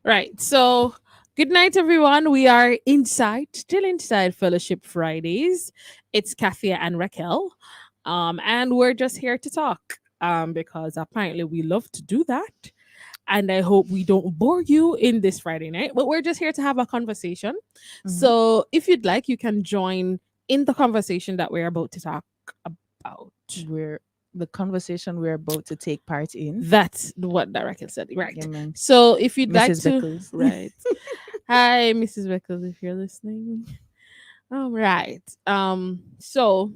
Right. So, good night, everyone. We are still inside Fellowship Fridays. It's Kathia and Raquel. And we're just here to talk. Because apparently we love to do that. And I hope we don't bore you in this Friday night, but we're just here to have a conversation. Hmm. So, if you'd like, you can join in the conversation that we're about to talk about. We're the conversation we're about to take part in. That's what that Raquel said. Yeah, Right. man. So, if you'd like Mrs. to, Beckles. right. Hi, Mrs. Beckles, if you're listening. All right. So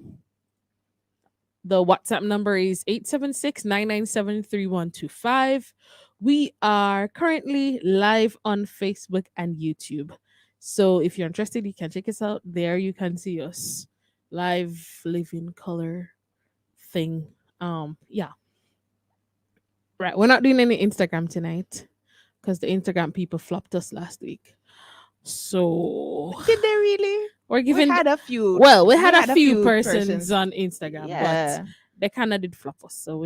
the WhatsApp number is 876-997-3125. We are currently live on Facebook and YouTube. So if you're interested, you can check us out there. You can see us live, living color thing. Yeah. Right. We're not doing any Instagram tonight because the Instagram people flopped us last week. So Did they really? we're We giving had a few. well, we We had a had a few few persons persons. on Instagram, but Yeah. they kind of did flop us, so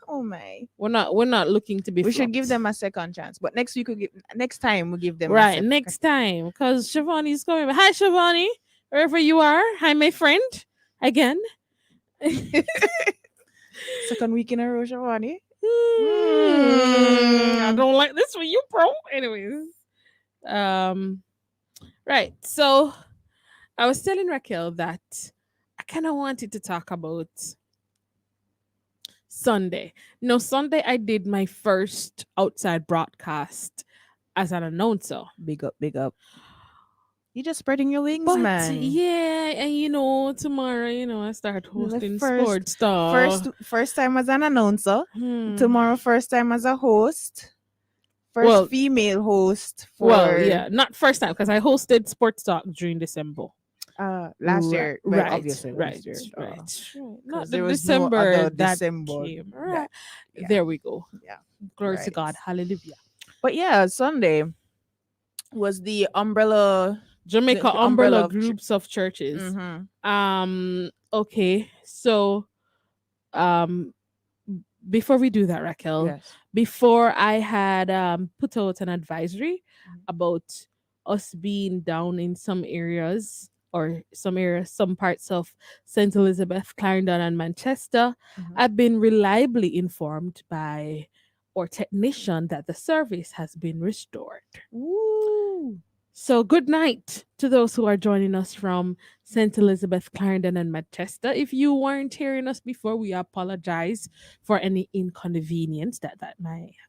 Oh my. we're not looking to be We should give flopped. them a second chance. But next week we give next time we give them a Right, second. next time, because Shivani's coming. Hi, Shivani, wherever you are. Hi, my friend. Again. Second week in a row, Shawani. I Mm. don't like this for you, bro. Anyways, um, right. So I was telling Raquel that I kind of wanted to talk about Sunday. No, Sunday I did my first outside broadcast as an announcer. Big up, big up. You just spreading your wings, But man. yeah, and tomorrow, I start The hosting sports first stuff. first time as an announcer. Hmm. Tomorrow, first time as a host. First Well, female host well, for yeah, not first time because I hosted sports talk during December. last year. Well, Right, obviously right, last year. right. Not Because the there was no other December that December came. that Right. yeah, There we go. yeah. Glory to Right. God. Hallelujah. But yeah, Sunday was Jamaica the umbrella umbrella of groups of churches. mm-hmm. Okay. So um before we do that, Raquel, Yes. before I had put out an advisory Mhm. about us being down in some areas or some parts of St. Elizabeth, Clarendon, and Manchester, Mhm. I've been reliably informed by our technician that the service has been restored. Woo. So, good night to those who are joining us from St. Elizabeth, Clarendon, and Manchester. If you weren't hearing us before, we apologize for any inconvenience that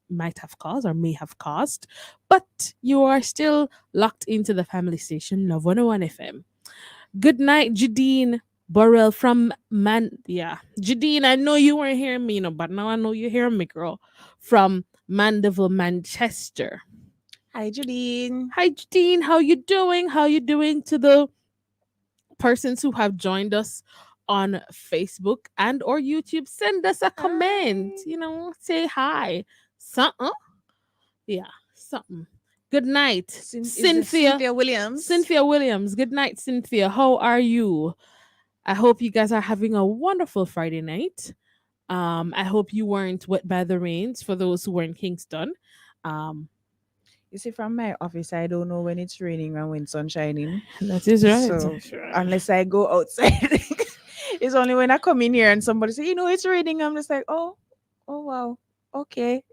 might have caused or may have caused. But you are still locked into the family station, Love 101 FM. Good night, Jadine Burrell from Yeah, Jadine, I know you weren't hearing me, but now I know you're hearing me, girl, from Mandeville, Manchester. Hi, Judine. Hi, Dean. How you doing? How you doing to the persons who have joined us on Facebook and or YouTube? Send us a comment. Hi. Say hi. Something. Yeah, something. Good night, Is this Cynthia. Cynthia Williams? Cynthia Williams. Good night, Cynthia. How are you? I hope you guys are having a wonderful Friday night. I hope you weren't wet by the rains for those who were in Kingston. Um, You see, from my office, I don't know when it's raining and when sun's shining. that is right. So unless I go outside, it's only when I come in here and somebody say, it's raining. I'm just like, oh wow, okay.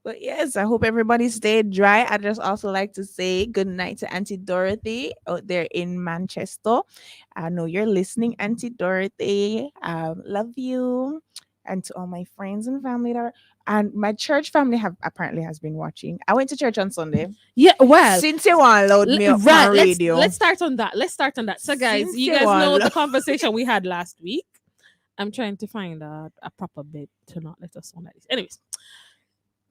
But yes, I hope everybody stayed dry. I just also like to say good night to Auntie Dorothy out there in Manchester. I know you're listening, Auntie Dorothy. Love you. And to all my friends and family and my church family have apparently has been watching. I went to church on Sunday. Yeah, well, Cynthia one load me up right. on Let's radio. let's start on that. Let's start on that. So, guys, you Cynthia guys one know the load. conversation we had last week. I'm trying to find a proper bit to not let us sound like this. Anyways,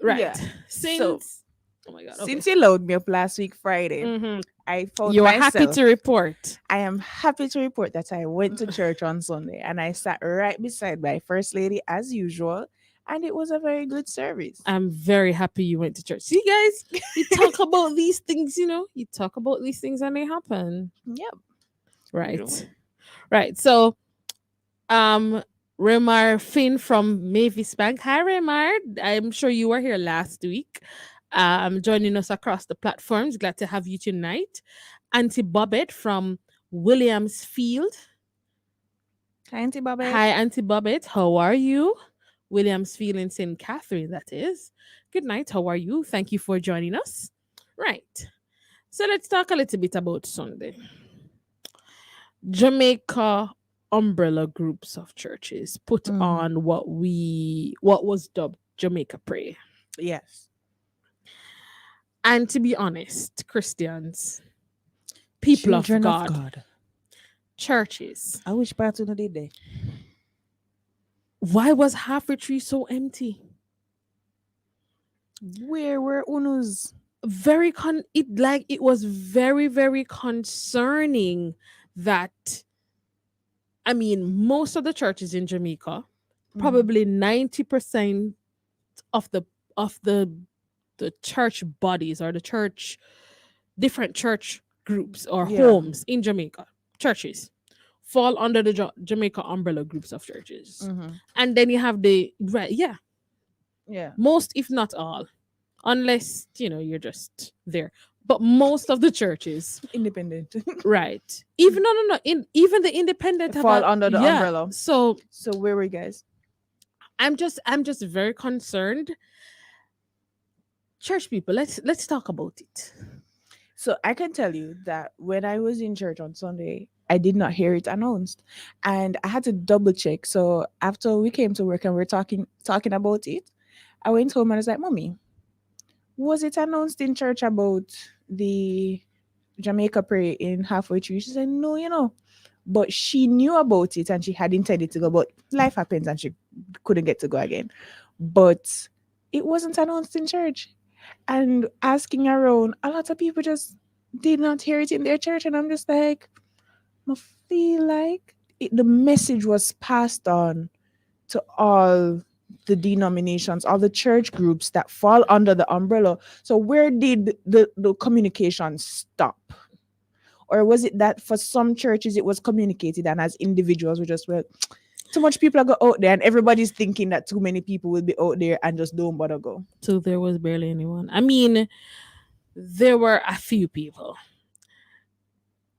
right. Yeah. So Since oh my god, okay. Cynthia load me up last week Friday. Mm-hmm. I found You are happy myself to report. I am happy to report that I went to church on Sunday and I sat right beside my first lady as usual, and it was a very good service. I'm very happy you went to church. See, guys, you talk about these things. You talk about these things and they happen. Yep. Right. Right. So, um, Remar Finn from Mavis Bank. Hi, Remar. I'm sure you were here last week. Joining us across the platforms. Glad to have you tonight. Auntie Bobbett from Williamsfield. Hi, Auntie Bobette. Hi, Auntie Bobbett. How are you? Williamsfield in St. Catherine, that is. Good night. How are you? Thank you for joining us. Right. So let's talk a little bit about Sunday. Jamaica umbrella groups of churches put Mhm. on what was dubbed Jamaica Pray. Yes. And to be honest, Christians, people of Children of God, God. churches, I wish part of did they. why was half a tree so empty? Where were Unus? It was very concerning that, I mean, most of the churches in Jamaica, Mhm. probably 90% of the church bodies, or the church different church groups or Yeah. homes in Jamaica, churches, fall under the Jamaica umbrella groups of churches. Mhm. And then you have the right, yeah, Yeah. most if not all, unless you're just there. But most of the churches, Independent. right? Even no, even the independent have Fall a, under the yeah. umbrella. So So where were you guys? I'm just very concerned. Church people, let's talk about it. So I can tell you that when I was in church on Sunday, I did not hear it announced, and I had to double check. So after we came to work and we are talking about it, I went home and I was like, "Mommy, was it announced in church about the Jamaica prayer in halfway through?" She said, "No, but she knew about it and she had intended to go, but life happens and she couldn't get to go again. But it wasn't announced in church." And asking around, a lot of people just did not hear it in their church, and I'm just like, I feel like the message was passed on to all the denominations, all the church groups that fall under the umbrella. So where did the communication stop? Or was it that for some churches it was communicated, and as individuals we just, well, too much people are go out there and everybody's thinking that too many people will be out there and just don't bother go. So there was barely anyone. I mean, there were a few people.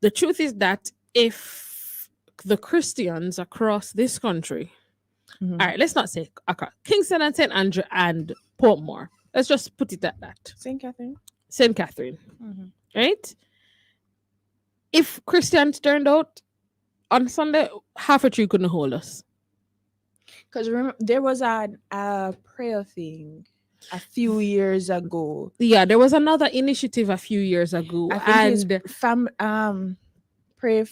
The truth is that if the Christians across this country, Mm-hmm. all right, let's not say across Kingston and St. Andrew and Portmore, let's just put it at that. St. Catherine. St. Catherine, Mm-hmm. right? If Christians turned out on Sunday, half a tree couldn't hold us. Because remember, there was a prayer thing a few years ago. Yeah, there was another initiative a few years ago, I think it's and pray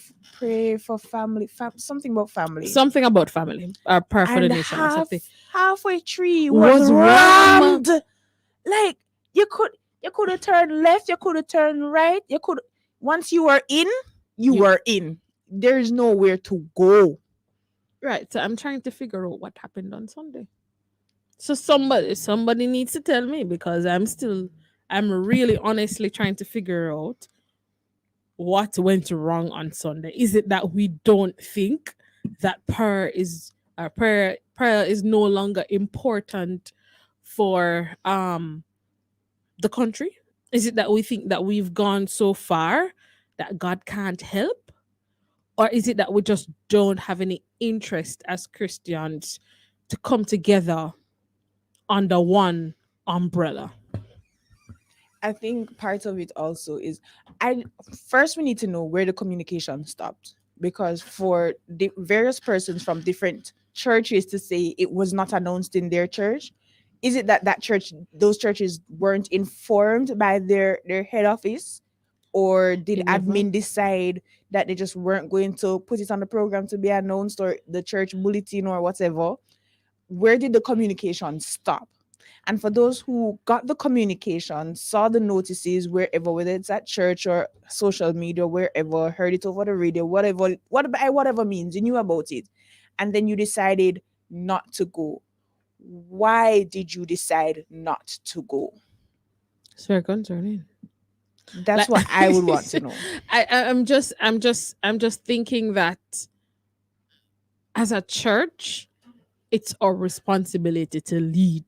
for family, something about family. something about family, or prayer for the And nation, or something halfway tree was was ram. rammed. Like you could have turned left, you could have turned right, you could, once you were in, you You- were in. There's nowhere to go. Right. So I'm trying to figure out what happened on Sunday. So somebody needs to tell me, because I'm really honestly trying to figure out what went wrong on Sunday. Is it that we don't think that prayer is no longer important for the country? Is it that we think that we've gone so far that God can't help? Or is it that we just don't have any interest as Christians to come together under one umbrella? I think part of it also is, I first we need to know where the communication stopped, because for the various persons from different churches to say it was not announced in their church, is it that those churches weren't informed by their head office, or did You never. admin decide that they just weren't going to put it on the program to be announced, or the church bulletin or whatever? Where did the communication stop? And for those who got the communication, saw the notices wherever, whether it's at church or social media, wherever, heard it over the radio, whatever means, you knew about it, and then you decided not to go. Why did you decide not to go? It's very concerning. That's Like what I would want to know. I'm just thinking that as a church, it's our responsibility to lead.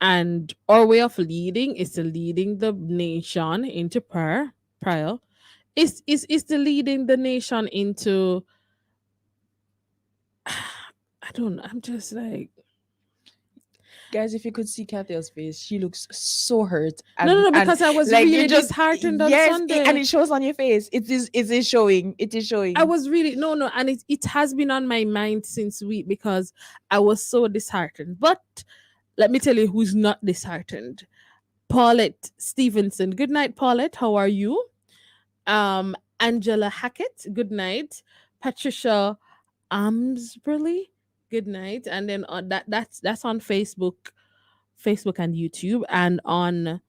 And our way of leading is to leading the nation into prayer. Is to leading the nation into I don't know. I'm just like Guys, if you could see Kathy's face, she looks so hurt, no, and because I was like you're really just, disheartened on yes, and Sunday. it shows on your face. It is showing. It is I showing. was really no, and it has been on my mind since week because I was so disheartened. But let me tell you who's not disheartened. Paulette Stevenson. Good night, Paulette. How are you? Angela Hackett. Good night. Patricia Amsberly. Good night. And then on that's on Facebook and YouTube, and on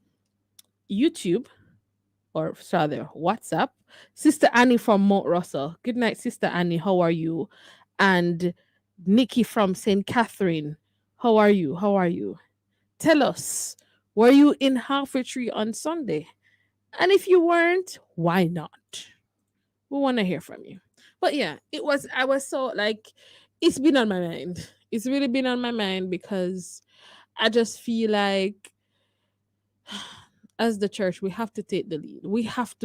YouTube or rather WhatsApp. Sister Annie from Mount Russell. Good night, Sister Annie. How are you? And Nikki from St. Catherine. How are you? How are you? Tell us, were you in Halfway Tree on Sunday? And if you weren't, why not? We want to hear from you. But yeah, I was so like, it's been on my mind. It's really been on my mind because I just feel like as the church we have to take the lead. We have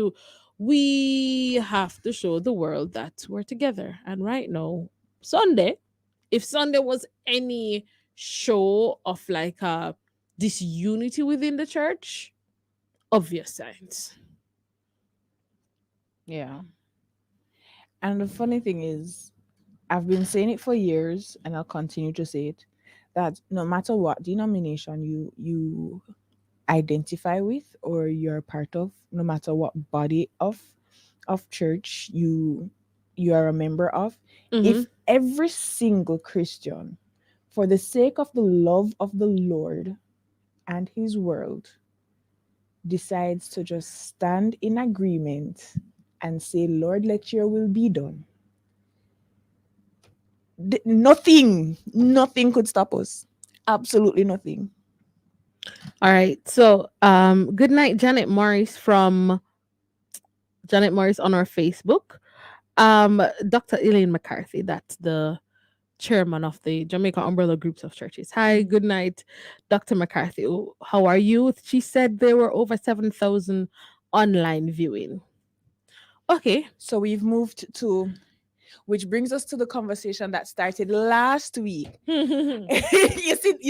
to show the world that we're together. And right now, Sunday, if Sunday was any show of like this unity within the church, obvious signs. Yeah. And the funny thing is, I've been saying it for years, and I'll continue to say it. That no matter what denomination you identify with or you're part of, no matter what body of church you are a member of, Mm-hmm. if every single Christian, for the sake of the love of the Lord and his world, decides to just stand in agreement and say, Lord, let your will be done, nothing could stop us. Absolutely nothing. All right. So good night, Janet Morris on our Facebook. Dr. Elaine McCarthy, that's the chairman of the Jamaica Umbrella Groups of Churches. Hi, good night, Dr. McCarthy. How are you? She said there were over 7,000 online viewing. Okay. So we've moved to, which brings us to the conversation that started last week. You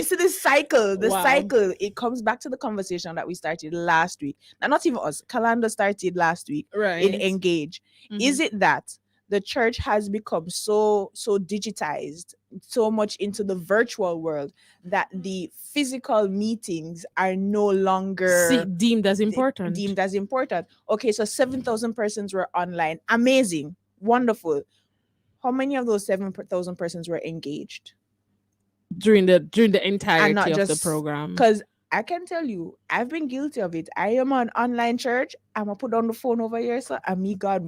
see the Wow. cycle, it comes back to the conversation that we started last week. Now, not even us, Calendar started last week in Right. Engage. Mm-hmm. Is it that the church has become so digitized, so much into the virtual world, that the physical meetings are no See, longer deemed as important deemed as important? Okay, so 7,000 persons were online. Amazing, wonderful. How many of those 7,000 persons were engaged? during the And entirety not of the just program. because I can tell you, I've been guilty of it. I am on online church. I'm gonna put down the phone over here, so and me God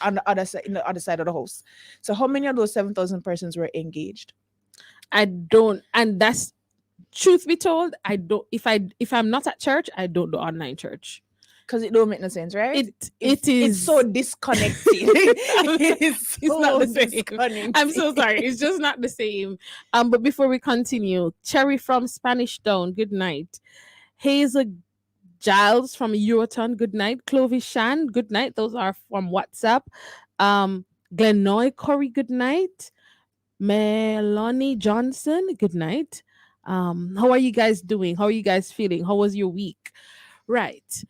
on the other side, in the other side of the house. So how many of those 7,000 persons were engaged? I don't, and that's truth be told, I don't. If I'm not at church, I don't do online church. Because it don't make no sense, right? If It it's so is. disconnected, it is It's not so the same. I'm disconnected. so sorry. It's just not the same. But before we continue, Cherry from Spanish Town, good night. Hazel Giles from Euroton, good night. Clovis Shan, good night. Those are from WhatsApp. Um, Glenoy Corey, good night. Melanie Johnson, good night. How are you guys doing? How are you guys feeling? How was your week? Right.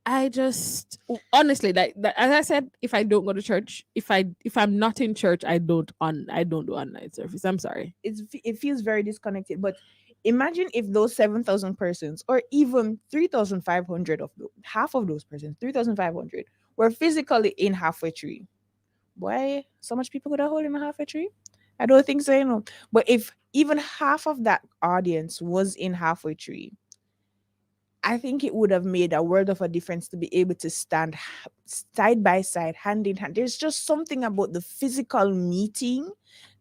I just honestly like as I said, if I don't go to church, if I'm not in church, I don't do online service. I'm sorry. It feels very disconnected. But imagine if those 7,000 persons, or even 3,500 of half of those persons, 3,500, were physically in Halfway Tree. Why so much people could have hold in a Halfway Tree? I don't think so, you know. But if even half of that audience was in Halfway Tree, I think it would have made a world of a difference to be able to stand side by side, hand in hand. There's just something about the physical meeting,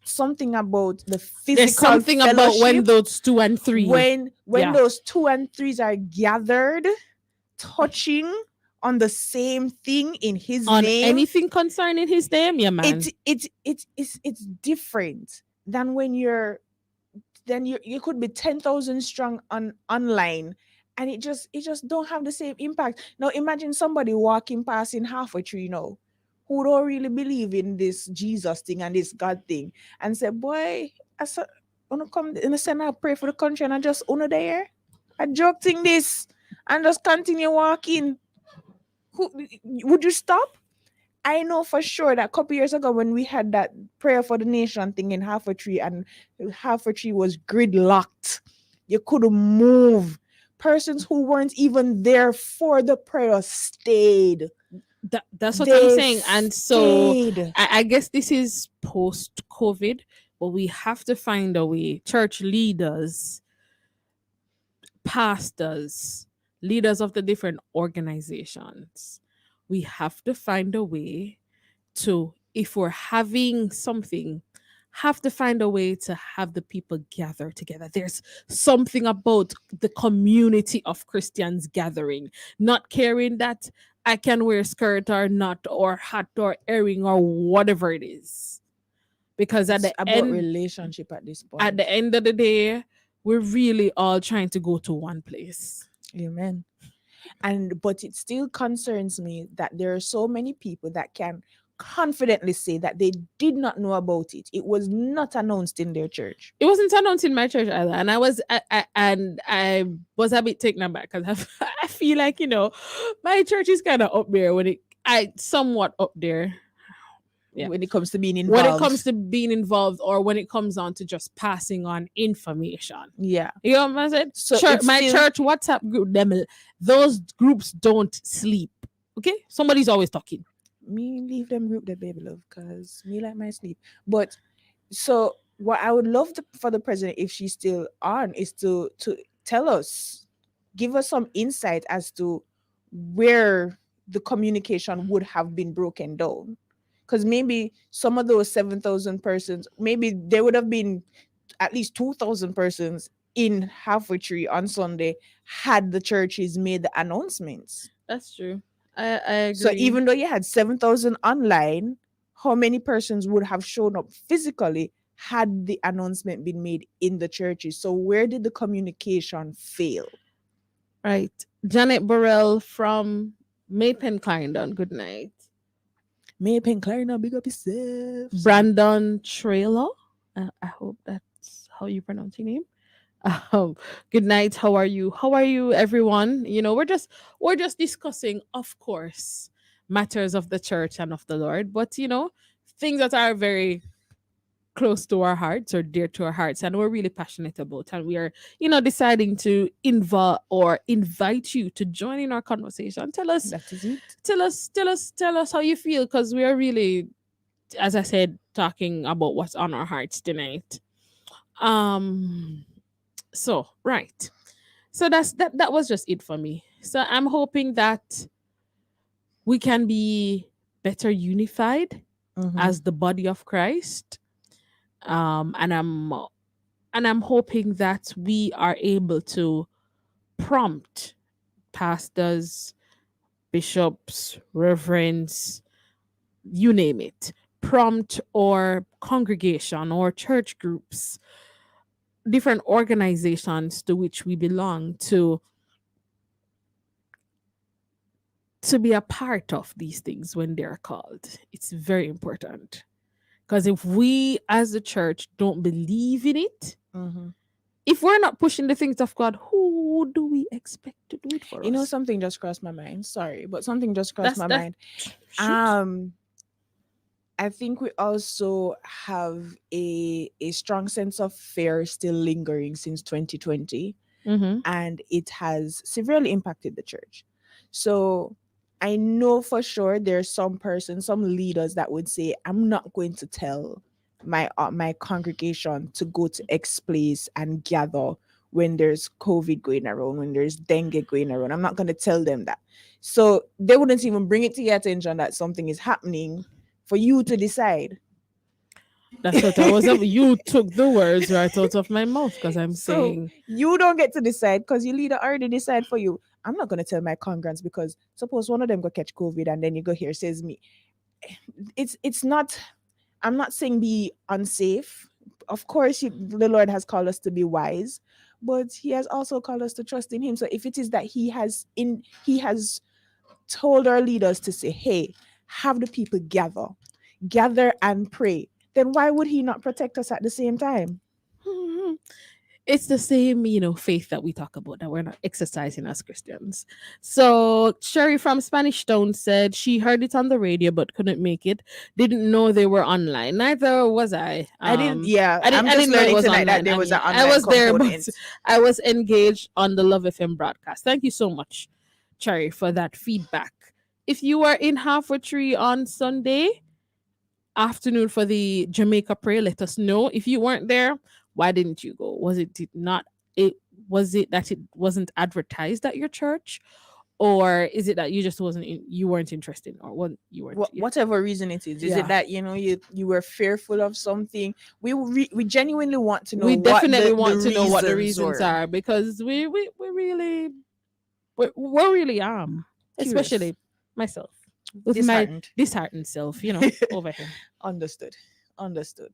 something about the There's physical something about when fellowship, those two and three, when yeah, those two and threes are gathered, touching on the same thing in his on name. anything concerning his name, yeah, It man. it's different than when you're then you could be 10,000 strong on online, and it just don't have the same impact. Now imagine somebody walking past in half a tree now, who don't really believe in this Jesus thing and this God thing, and say, boy, I saw wanna come in the center, pray for the country, and I just under there. I joke thing this and just continue walking. Who would you stop? I know for sure that a couple years ago when we had that prayer for the nation thing in half a tree, and half a tree was gridlocked. You couldn't move. Persons who weren't even there for the prayer stayed. That's what I'm They saying. And so stayed. I guess this is post COVID, but we have to find a way. Church leaders, pastors, leaders of the different organizations, we have to find a way to, if we're having something, have to find a way to have the people gather together. There's something about the community of Christians gathering, not caring that I can wear skirt or not, or hat or earring or whatever it is. Because It's about relationship at this at the point. end of the day, we're really all trying to go to one place. Amen. And but it still concerns me that there are so many people that can confidently say that they did not know about it. It was not announced in their church. It wasn't announced in my church either, and I was a bit taken aback because I feel like, my church is kind of up there when I somewhat up there, yeah, When it comes to being when it comes involved. to being involved, or when it comes on to just passing on information. Yeah. You know what I'm saying? So it's My still, church WhatsApp group, them, those groups don't sleep. Okay, somebody's always talking. me leave them group that baby love, because me like my sleep. But so what I would love for the president, if she's still on, is to tell us, give us some insight as to where the communication would have been broken down. Because maybe some of those 7,000 persons, maybe there would have been at least 2,000 persons in Halfway Tree on Sunday had the churches made the announcements. That's true. I So agree. even though you had 7,000 online, how many persons would have shown up physically had the announcement been made in the churches? So where did the communication fail? Right. Janet Burrell from Maypen Clarendon. Good night. May Clarina, big up yourself. Brandon Trailer. I hope that's how you pronounce your name. Um, Good night. How are you? How are you, everyone? We're just discussing, of course, matters of the church and of the Lord, but things that are very close to our hearts or dear to our hearts, and we're really passionate about, and we are deciding to involve or invite you to join in our conversation. Tell us, That is it. tell us how you feel, because we are really, as I said, talking about what's on our hearts tonight. um so right, so that was just it for me. So I'm hoping that we can be better unified Mm-hmm. as the body of Christ. And I'm hoping that we are able to prompt pastors, bishops, reverends, you name it, prompt or congregation or church groups, different organizations to which we belong, to be a part of these things when they're called. It's very important. Because if we as a church don't believe in it, Mm-hmm. if we're not pushing the things of God, who do we expect to do it for You know, us? something just crossed my mind. Sorry, but something just crossed That's my that. mind. Shoot. Um, I think we also have a strong sense of fear still lingering since 2020, Mm-hmm. and it has severely impacted the church. So I know for sure there's some person, some leaders that would say, "I'm not going to tell my congregation to go to X place and gather when there's COVID going around, when there's dengue going around. I'm not going to tell them that." So they wouldn't even bring it to your attention that something is happening for you to decide. That's what I was. You took the words right out of my mouth, because I'm So saying you don't get to decide because your leader already decide for you. I'm not gonna tell my congregants because suppose one of them go catch COVID and then you go here says me. It's not. I'm not saying be unsafe. of course, the Lord has called us to be wise, but He has also called us to trust in Him. So if it is that He has told our leaders to say, "Hey, have the people gather and pray," then why would He not protect us at the same time? It's the same, faith that we talk about that we're not exercising as Christians. So Sherry from Spanish Town said she heard it on the radio but couldn't make it. Didn't know they were online. Neither was I. I didn't. Yeah, I didn't. I'm I just didn't know it learning was tonight that online. there I was an mean, I online was there, but component. I was engaged on the Love FM broadcast. Thank you so much, Cherry, for that feedback. If you were in Halfway Tree on Sunday afternoon for the Jamaica prayer, let us know. If you weren't there, why didn't you go? Was it did not it was it that it wasn't advertised at your church, or is it that you just you weren't interested, or what you weren't? Yeah, Whatever reason it is it yeah. that you were fearful of something? We genuinely want to know We what definitely the want to know what the reasons reasons were. are, because we really we're really Curious, especially myself with my disheartened. disheartened self, over here. Understood, understood.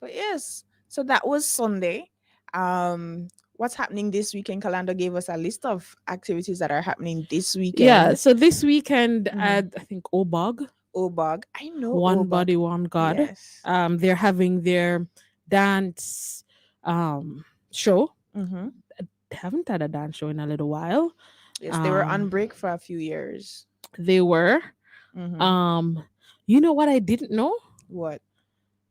But yes, so that was Sunday. What's happening this weekend? Calendar gave us a list of activities that are happening this Yeah, weekend. so this weekend Mm-hmm. at, I think, Obog, Obog, I know One Obog. Body One God, Yes. they're having their dance show. Mm-hmm. They haven't had a dance show in a little while. Yes, they were on um break for a few years. they were. Mm-hmm. um you know what I didn't know? What?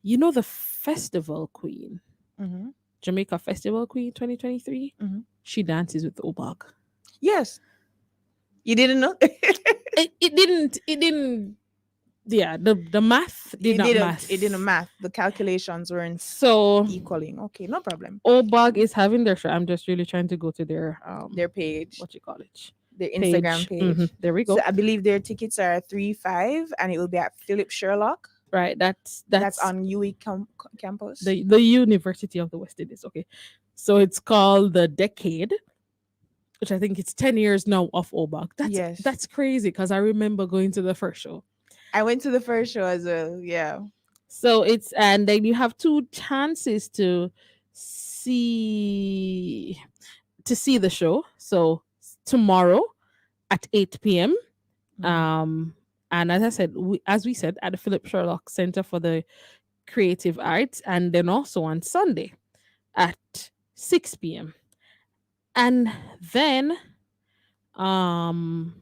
The festival queen, Mm-hmm. Jamaica Festival Queen 2023, Mm-hmm. she dances with Obag. Yes, you didn't know. It didn't, yeah, the math did not It didn't math. math. The calculations weren't So equaling. Okay, no problem. Obag is having their show. I'm just really trying to go to their Their page, what you call it, their Instagram page. page. There we So go. I believe their tickets are 3-5, and it will be at Philip Sherlock. Right, That's that's on UE campus. the University of the West Indies. Okay, so it's called the Decade, which I think it's 10 years now of Obag. Yes, That's crazy, because I remember going to the first show. I went to the first show as well. Yeah. So it's, and then you have two chances see see the show. So tomorrow at 8 p.m. Mhm. Um, and as I said, as we said, at the Philip Sherlock Center for the Creative Arts, and then also on Sunday at 6 p.m. And then um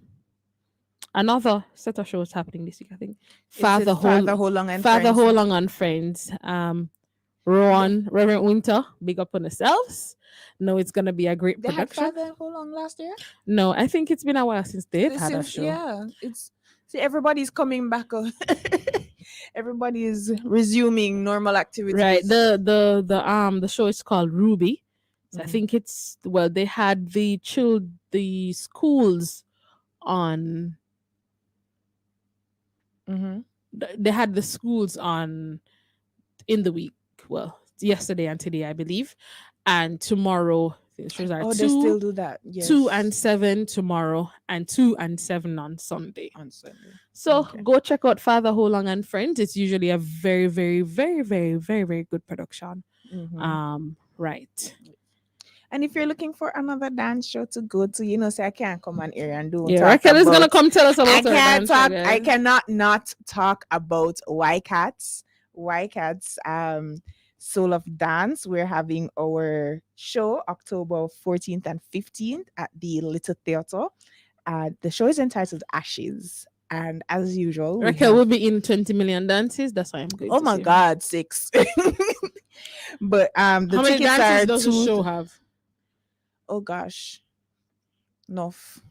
another set of shows happening this week, I think. Is it Father Hol Father Holong and Father Friends? Holong and Friends. They, Reverend Winter, big up on yourselves. No, it's gonna be a great they had production. Father Holong last year. No, I think it's been a while since they've had a Since show. yeah, it's see everybody's coming back. Everybody is resuming normal Right. activities. The show is called Ruby. So I Mhm. think it's, well, they had the schools on Mhm. they had the schools on in the week. Well, yesterday and today, I believe. And tomorrow the shows are Oh, they still do that. two Yes, and seven tomorrow, and 2 and 7 on Sunday. on Sunday. So Okay. go check out Father Holong and Friends. It's usually a very, very, very, very, very, very good production. Mhm. Right. And if you're looking for another dance show to go to, say I can't come on here and don't Yeah, talk Raquel is gonna about. come tell us I about her can't dance show, talk. I guys. cannot not talk about Y Cats. Y Cats. Soul of Dance. We're having our show October 14th and 15th at the Little Theatre. The show is entitled Ashes. And as usual, we Raquel have, will be in 20 million dances. That's why I'm going oh to my see her. God, 6. But the How many tickets dances are does the two. show have? Oh gosh, enough.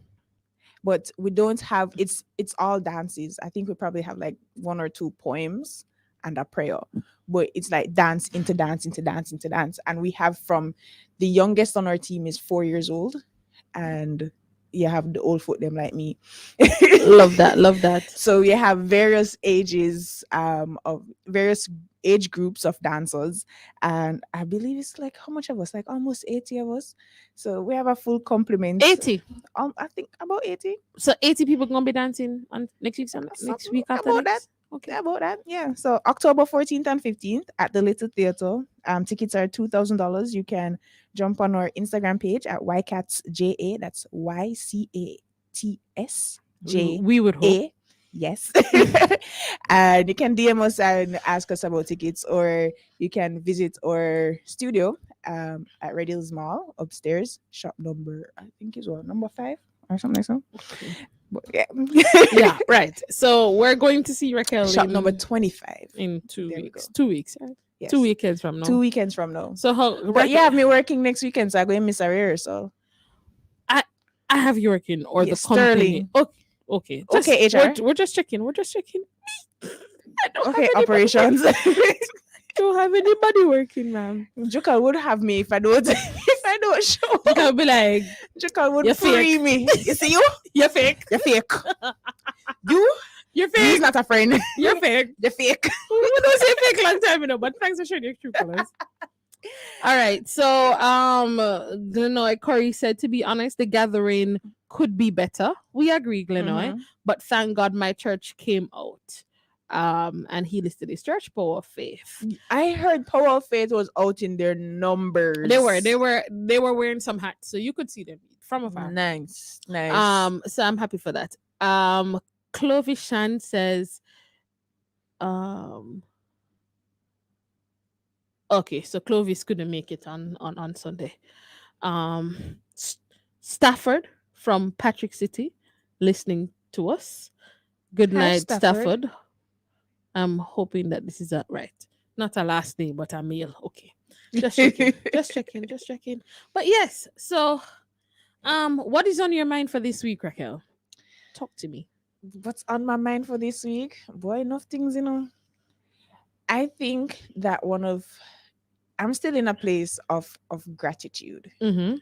But we don't have, it's all dances. I think we probably have like one or two poems and a prayer. But it's like dance into dance into dance into dance. And we have from the youngest on our team is 4 years old, and you have the old foot them like me. Love that. Love that. So we have various ages of various age groups of dancers, and I believe it's like how much of us, like almost 80 of us. So we have a full complement. 80. I think about 80. So 80 people gonna be dancing on next week, Something next week after about that. next. Okay. About that. Yeah. So October 14th and 15th at the Little Theater. Tickets are $2,000. You can jump on our Instagram page at YCATSJA. That's YCATSJA. We would hope. Yes. And you can DM us and ask us about tickets, or you can visit our studio at Red Hills Mall upstairs, shop number, I think is what, number 5 or something like that. Okay. But yeah. Yeah, right. So we're going to see Raquel Shop number 25. in two There we go. weeks. 2 weeks, right? Yes. 2 weekends from Two now. weekends from now. So how But yeah, me working next weekend, so I'm going to miss a rehearsal. I I have you working or the Yes, company. Sterling. Okay, okay. Okay, HR. We're just checking. We're just checking. I don't Okay, have anybody operations. don't have anybody working, ma'am. Jukal would have me if I don't if I don't show. You can be like, Jukal would you're free fake. me. You see you? You're fake. You're fake. You? You're He's fake. not a friend. You're fake. You're fake. We don't say fake long time, but thanks for showing your true colors. All right. So Glenoy Corey said, to be honest, the gathering could be better. We agree, Glenoy. Mhm. But thank God my church came out. And he listed his church, Power of Faith. I heard Power of Faith was out in their numbers. They were wearing some hats, so you could see them from afar. Nice. So I'm happy for that. Clovis Shan says, okay, so Clovis couldn't make it on Sunday. Stafford from Patrick City listening to us. Good Hi, night, Stafford. Stafford. I'm hoping that this is right. Not a last name, but a male. Okay. Just checking. just checking. But yes, so what is on your mind for this week, Raquel? Talk to me. What's on my mind for this week? Boy, enough things, I think that I'm still in a place of gratitude, Mm-hmm.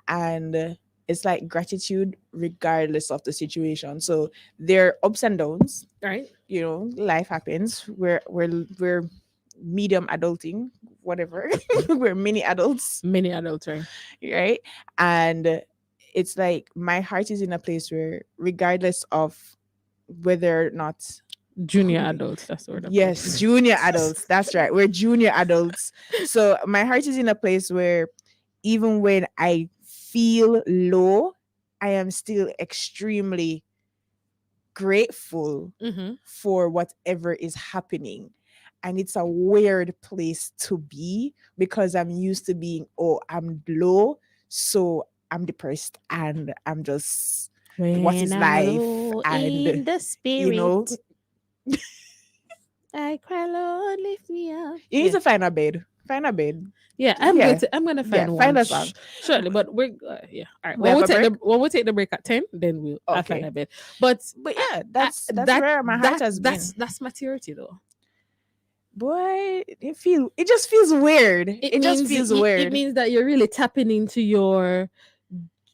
and it's like gratitude regardless of the situation. So there are ups and downs. Right. Life happens. We're medium adulting, whatever. We're mini adults, Many adults, right? right? And it's like my heart is in a place where, regardless of whether or not, Junior adults, that's the word. yes, junior adults. That's right. We're junior adults. So my heart is in a place where, even when I feel low, I am still extremely grateful Mm-hmm. for whatever is happening. And it's a weird place to be, because I'm used to being, oh, I'm low, so I'm depressed and I'm just, what is life? And in the spirit, you I cry, Lord, lift me up. need to find a bed. Find a bed. Yeah, Yeah. I'm gonna Yeah, find find one. a song. Surely, but we're yeah. All right. We have a When we take the break at 10, then I'll find Okay. a bit. But But yeah, that's where my heart has been. that's maturity though. Boy, it just feels weird. It just feels weird. It means that you're really tapping into your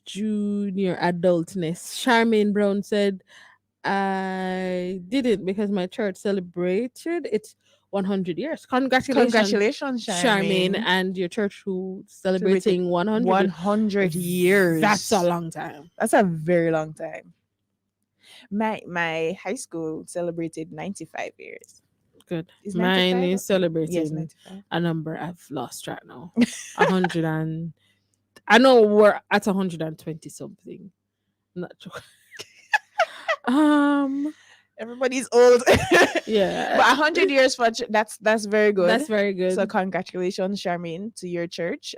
junior adultness. Charmaine Brown said, I didn't because my church celebrated its 100 years. Congratulations, Charmaine, Charmaine. and your church who celebrating 100. 100 years. That's a long time. That's a very long time. My high school celebrated 95 years. Good. Is Mine 95? is celebrating Yes, 95. a number I've lost track now. 100 and I know we're at 120 something. Not sure. Everybody's old. Yeah. But 100 years for that's very good. That's very good. So congratulations, Charmaine, to your church.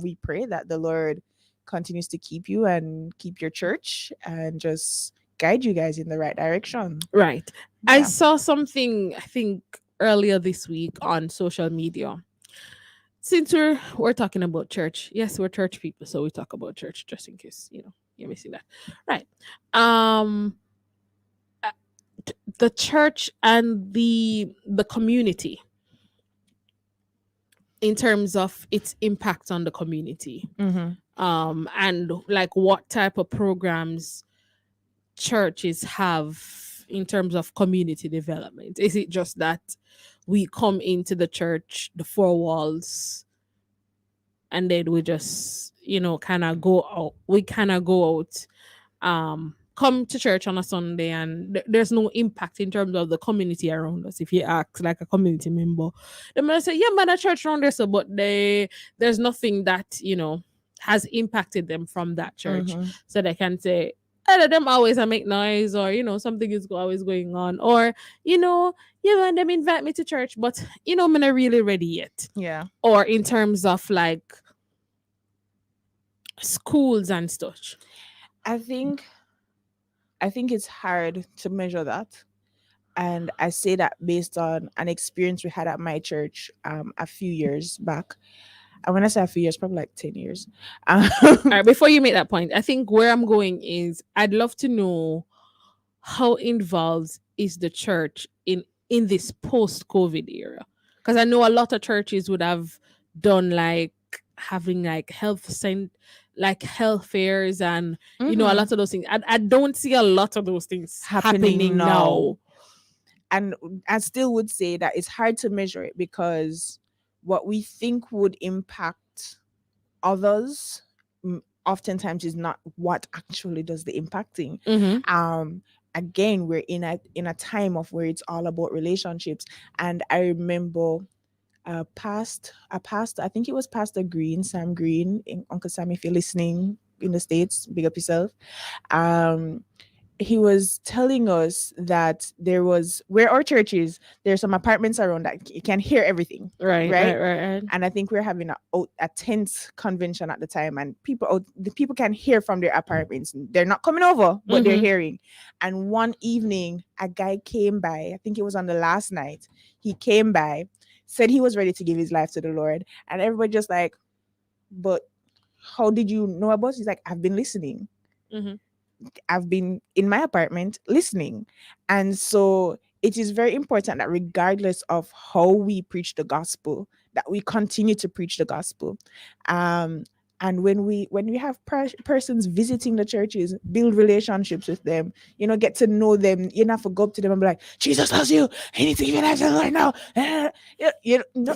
We pray that the Lord continues to keep you and keep your church and just guide you guys in the right direction. Right. I Yeah. saw something, I think, earlier this week on social media. Since we're talking about church, yes, we're church people, so we talk about church just in case you're missing that. Right. The church and the community, in terms of its impact on the community, and like what type of programs churches have in terms of community development. Is it just that we come into the church, the four walls, and then we just kind of go out, come to church on a Sunday and there's no impact in terms of the community around us. If you ask like a community member, they might say, "Yeah, man, a church around there," so but there's nothing that has impacted them from that church, Mm-hmm. so they can say, "Either them always I make noise, or something is always going on, or yeah, man, them invite me to church, but I'm not really ready yet." Yeah. Or in terms of like schools and stuff. I think I think it's hard to measure that. And I say that based on an experience we had at my church a few years back. And when I say a few years, probably like 10 years. Um, All right, before you make that point, I think where I'm going is I'd love to know how involved is the church in this post-COVID era? Because I know a lot of churches would have done like having like like health fairs and a mhm, lot of those things. I don't see a lot of those things happening happening now. now. And I still would say that it's hard to measure it because what we think would impact others oftentimes is not what actually does the impacting. Mm-hmm. um Again, we're in a time of where it's all about relationships. And I remember a pastor, I think it was Pastor Green, Sam Green, Uncle Sam, if you're listening in the States, big up yourself. um he was telling us that there was, where our church is, there's some apartments around that you can hear everything, Right, right? right, right, right. And I think we're having a tent convention at the time, and the people can hear from their apartments. They're not coming over, but they're Mm-hmm. hearing. And one evening, a guy came by. I think it was on the last night. He came by, said he was ready to give his life to the Lord, and everybody just like, but how did you know about it? He's like, I've been listening. Mm-hmm. I've been in my apartment listening. And so it is very important that regardless of how we preach the gospel, that we continue to preach the gospel. Um, and when we have persons visiting the churches, build relationships with them, get to know them. You don't have to go up to them and be like, Jesus loves you. I need to give your life to the Lord now.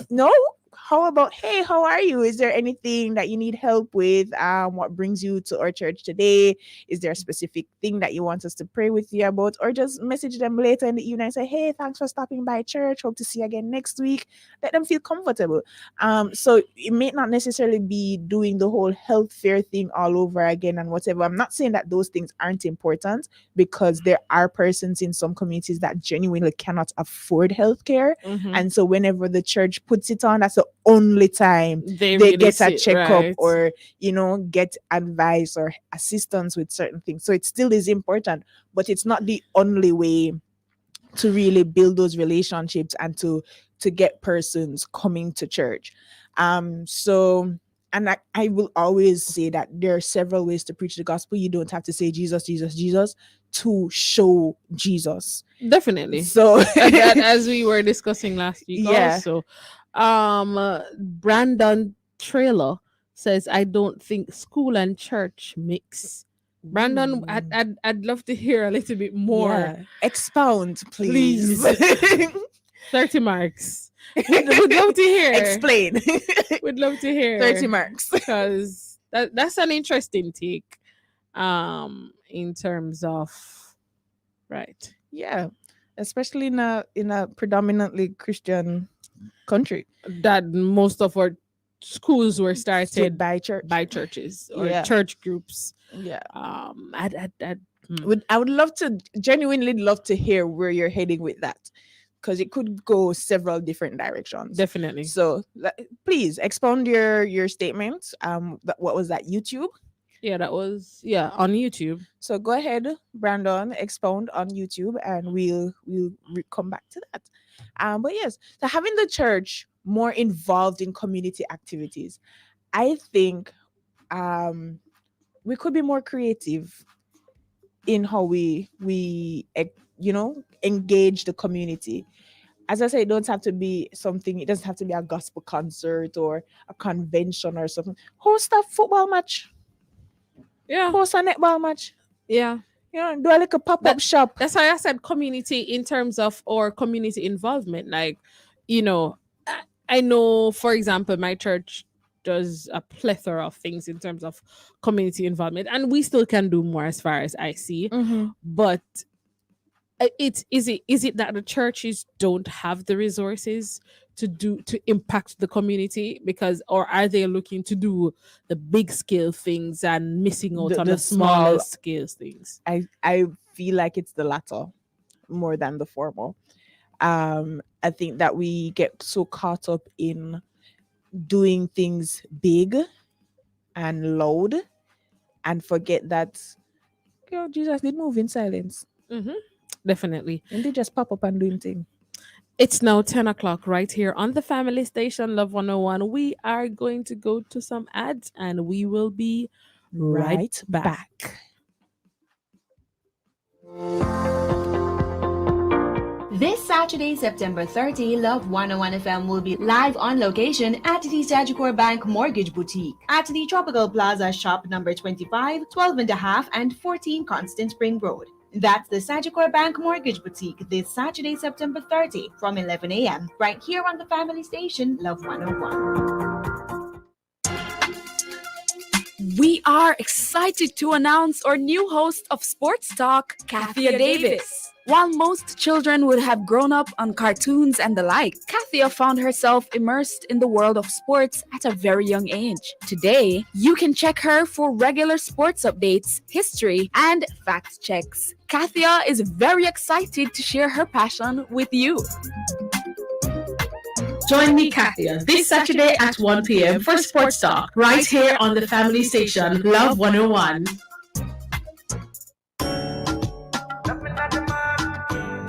No. How about, hey, how are you? Is there anything that you need help with? What brings you to our church today? Is there a specific thing that you want us to pray with you about? Or just message them later in the evening and say, hey, thanks for stopping by church. Hope to see you again next week. Let them feel comfortable. So it may not necessarily be doing the whole health fair thing all over again and whatever. I'm not saying that those things aren't important, because there are persons in some communities that genuinely cannot afford healthcare. Mm-hmm. And so whenever the church puts it on, that's the only time They they really get a sit checkup right. or get advice or assistance with certain things. So it still is important, but it's not the only way to really build those relationships and to get persons coming to church. So, and I will always say that there are several ways to preach the gospel. You don't have to say Jesus, Jesus, Jesus to show Jesus. Definitely. So That as we were discussing last week yeah. also. Brandon Trailer says, I don't think school and church mix. Brandon, I'd, Ooh. I'd, I'd love to hear a little bit more. Yeah. Expound, please. Please. 30 marks. We'd love to hear. Explain. We'd love to 30 hear. marks. Because that's an interesting take. In terms of right. Yeah. Especially in a predominantly Christian country. That most of our schools were So started by church. by churches or Yeah. church groups. Yeah. I I would love to, genuinely love to hear where you're heading with that, because it could go several different directions. definitely. So please expound your statement. What was that? YouTube? Yeah, that was on YouTube. So go ahead, Brandon, expound on YouTube, and we'll come back to that. But yes, so having the church more involved in community activities, I think we could be more creative in how engage the community. As I say, it don't have to be something. It doesn't have to be a gospel concert or a convention or something. Host a football match. Yeah. Host a netball match. Yeah. Do a little pop-up shop. That's why I said community in terms of or community involvement. Like, I know, for example, my church does a plethora of things in terms of community involvement, and we still can do more as far as I see. Mm-hmm. But is it that the churches don't have the resources to impact the community, because, or are they looking to do the big scale things and missing out on The the smaller small, scale things? I feel like it's the latter more than the former. I think that we get so caught up in doing things big and loud and forget that Jesus did move in silence. Hmm. Definitely. And they just pop up and doing thing. It's now 10 o'clock right here on the family station, Love 101. We are going to go to some ads and we will be right Right back. back. This Saturday, September 30, Love 101 FM will be live on location at the Sagicor Bank Mortgage Boutique at the Tropical Plaza Shop number 25, 12 and a half, and 14 Constant Spring Road. That's the Sagicor Bank Mortgage Boutique this Saturday, September 30 from 11 a.m. right here on the family station, Love 101. We are excited to announce our new host of Sports Talk, Kathia Davis. While most children would have grown up on cartoons and the like, Kathia found herself immersed in the world of sports at a very young age. Today, you can check her for regular sports updates, history, and fact checks. Kathia is very excited to share her passion with you. Join me, Kathia, this Saturday at 1 p.m. for Sports Talk, right here on the family station, Love 101.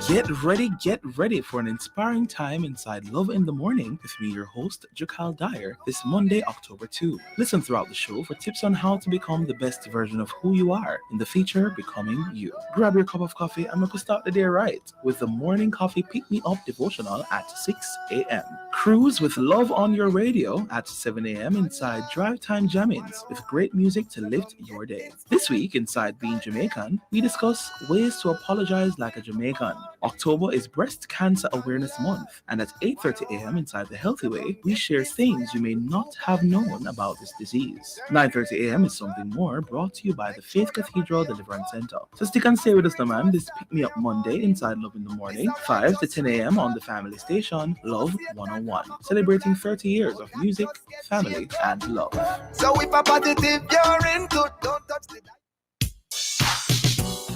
Get ready for an inspiring time inside Love in the Morning with me, your host, Jakal Dyer, this Monday, October 2. Listen throughout the show for tips on how to become the best version of who you are in the feature Becoming You. Grab your cup of coffee and we can start the day right with the Morning Coffee Pick Me Up devotional at 6 a.m. Cruise with Love on your radio at 7 a.m. inside Drive Time Jammins with great music to lift your day. This week, inside Being Jamaican, we discuss ways to apologize like a Jamaican. October is Breast Cancer Awareness Month, and at 8:30 a.m. inside The Healthy Way, we share things you may not have known about this disease. 9:30 a.m. is Something More, brought to you by the Faith Cathedral Deliverance Center. So stick and stay with us, man. This Pick Me Up Monday inside Love in the Morning, 5 to 10 a.m. on the family station, Love 101, celebrating 30 years of music, family, and love. So if a positive you're into, don't touch the.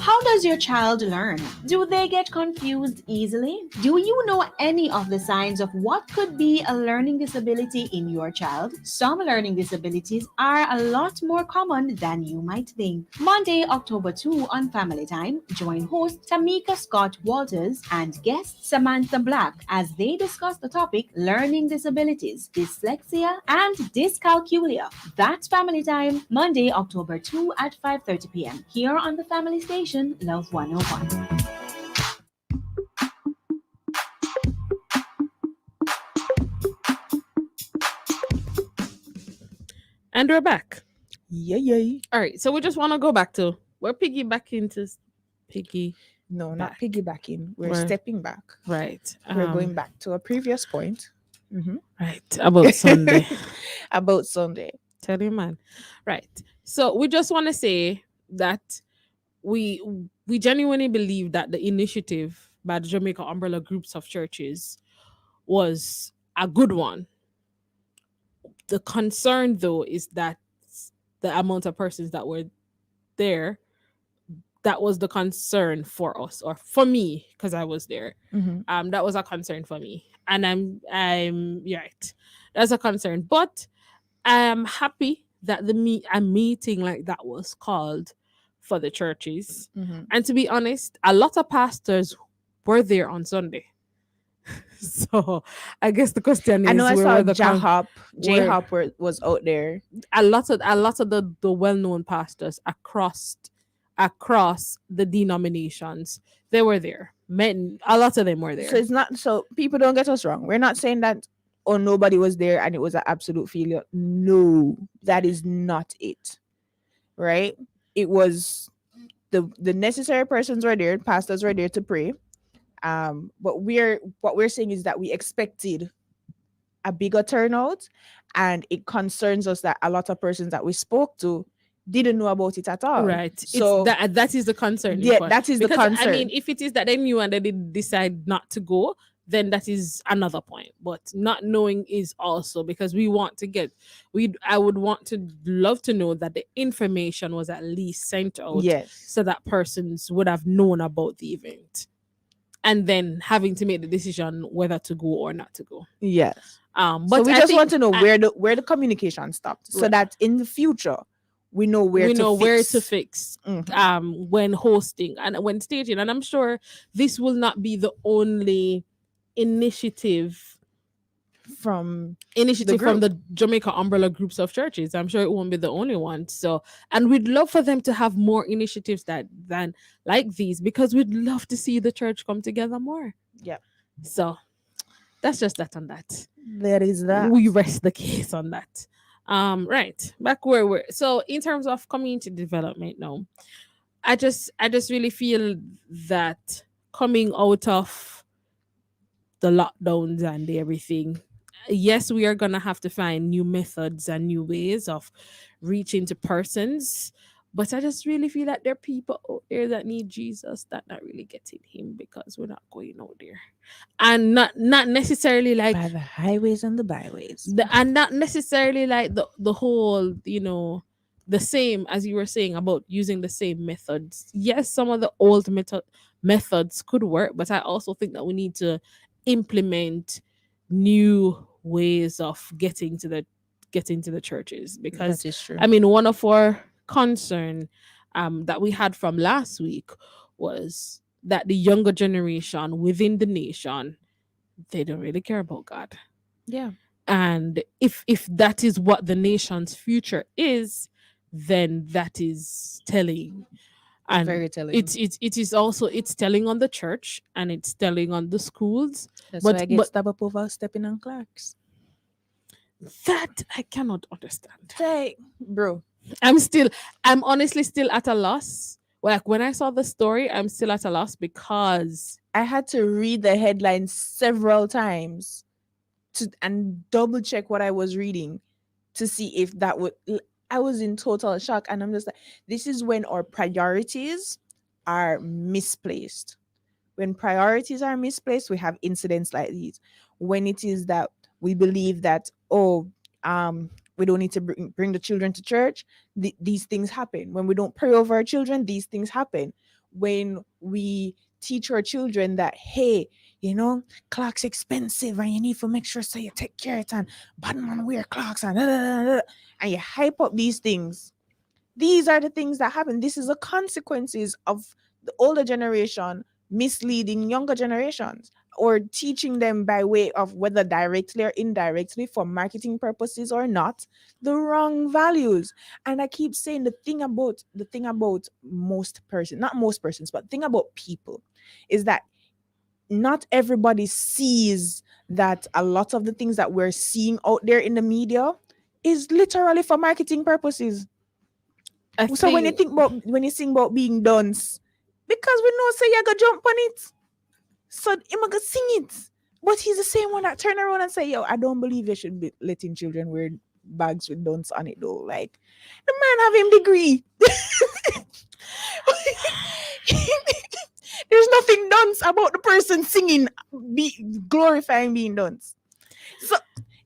How does your child learn? Do they get confused easily? Do you know any of the signs of what could be a learning disability in your child? Some learning disabilities are a lot more common than you might think. Monday, October 2 on Family Time, join host Tamika Scott Walters and guest Samantha Black as they discuss the topic learning disabilities, dyslexia, and dyscalculia. That's Family Time, Monday, October 2 at 5:30 p.m. here on the Family Station, Love 101. And we're back. Yay. All right, so we just want to go back to, we're piggybacking to piggy. No, not Back. piggybacking. We're We're- stepping back. Right. We're going back to a previous point. Mhm. Right. About Sunday. About Sunday. Tell you, man. Right. So we just want to say that we genuinely believe that the initiative by the Jamaica Umbrella Groups of Churches was a good one. The concern, though, is that the amount of persons that were there, that was the concern for us, or for me, because I was there. Mhm. That was a concern for me, and I'm you're right. That's a concern, but I am happy that a meeting like that was called for the churches. Mhm. And to be honest, a lot of pastors were there on Sunday. So I guess the question is, I know I where saw were the J Hop was out there. a lot of the well-known pastors across the denominations, they were there. A lot of them were there. So it's not, so people don't get us wrong. We're not saying that nobody was there and it was an absolute failure. No, that is not it. Right? It was the necessary persons were there, pastors were there to pray. But what we're saying is that we expected a bigger turnout, and it concerns us that a lot of persons that we spoke to didn't know about it at all. Right. It's So that is the concerning yeah, part. that is the Because I mean, concern. if it is that they knew and they did decide not to go, then that is another point. But not knowing is also because we want to get we I would want to love to know that the information was at least sent out Yes. so that persons would have known about the event. And then having to make the decision whether to go or not to go. Yes. But So we I just want think to know where the communication stopped, so Right. that in the future we know where we to know fix. where to fix Mhm. when hosting and when staging, and I'm sure this will not be the only initiative From initiative from group. the Jamaica umbrella groups of churches. I'm sure it won't be the only one. So, and we'd love for them to have more initiatives that than like these, because we'd love to see the church come together more. Yeah, So that's just that on that. there is that. We rest the case on that. Right, back where we're so in terms of community development now, I just really feel that coming out of the lockdowns and everything, yes, we are gonna have to find new methods and new ways of reaching to persons. But I just really feel like there are people out there that need Jesus that not really getting him because we're not going out there. And not necessarily like By the highways and the byways. and not necessarily like the whole, the same as you were saying about using the same methods. Yes, some of the old methods could work, but I also think that we need to implement new ways of getting to the churches, because That is true. I mean, one of our concern that we had from last week was that the younger generation within the nation, they don't really care about God. Yeah. And if that is what the nation's future is, then that is telling. And Very telling. it is also, it's telling on the church and it's telling on the schools. That's but why I get but stabbed up over stepping on Clarks. that I cannot understand. Hey, bro. I'm honestly still at a loss. Like when I saw the story, I'm still at a loss because I had to read the headlines several times and double check what I was reading to see if that would. I was in total shock, and I'm just like, this is when our priorities are misplaced. When priorities are misplaced, we have incidents like these. When it is that we believe that, we don't need to bring the children to church, these things happen. When we don't pray over our children, these things happen. When we teach our children that, hey, clocks expensive and you need to make sure so you take care of it, and bad man wear clocks, and and you hype up these things. These are the things that happen. This is the consequences of the older generation misleading younger generations, or teaching them by way of, whether directly or indirectly for marketing purposes or not, the wrong values. And I keep saying the thing about most persons, not most persons, but the thing about people is that not everybody sees that a lot of the things that we're seeing out there in the media is literally for marketing purposes. I So when you think sing about being dunce, because we know say you go jump on it, so him go sing it. But he's the same one that turn around and say, "Yo, I don't believe you should be letting children wear bags with dunce on it though." Like, the man have him degree. There's nothing dunce about the person singing, glorifying being dunce.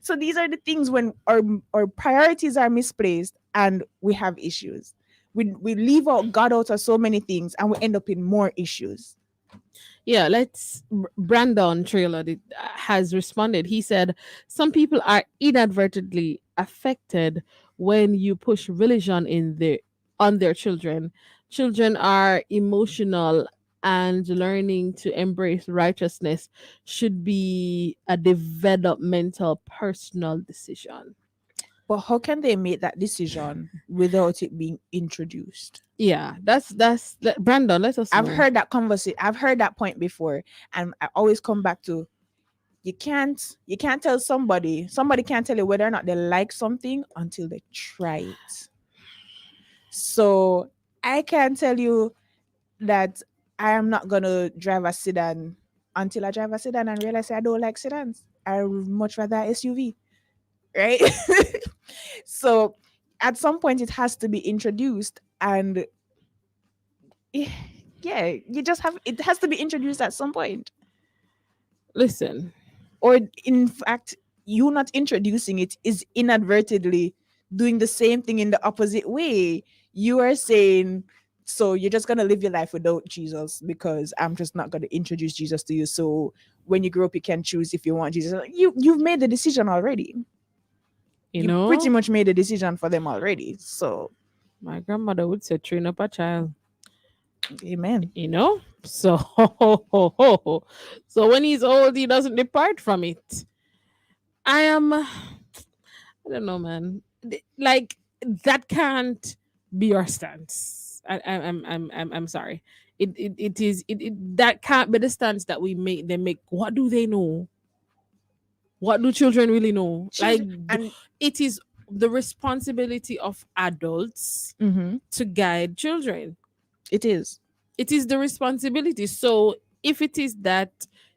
So these are the things when our priorities are misplaced and we have issues. We leave out God out of so many things and we end up in more issues. yeah, Brandon Trailer has responded. He said some people are inadvertently affected when you push religion on their children. Children are emotional, and learning to embrace righteousness should be a developmental personal decision. But how can they make that decision without it being introduced? Yeah, Brandon, let us I've know. heard that conversation. I've heard that point before, and I always come back to, you can't tell somebody can't tell you whether or not they like something until they try it. So I can tell you that I am not gonna drive a sedan until I drive a sedan and realize I don't like sedans. I would much rather SUV, right? So at some point it has to be introduced, and eh, yeah, you just have it has to be introduced at some point. Listen, Or in fact, you not introducing it is inadvertently doing the same thing in the opposite way. You are saying, so you're just gonna live your life without Jesus because I'm just not gonna introduce Jesus to you. So when you grow up, you can choose if you want Jesus. You've made the decision already. you You pretty know, much made a decision for them already. So my grandmother would say, train up a child. amen. So so when he's old, he doesn't depart from it. I am, I don't know, man. Like that can't be your stance. I'm sorry. It is that can't be the stance that we make. They make. What do they know? What do children really know? Like Children and it is the responsibility of adults mm-hmm, to guide children. it is. It is the responsibility. So if it is that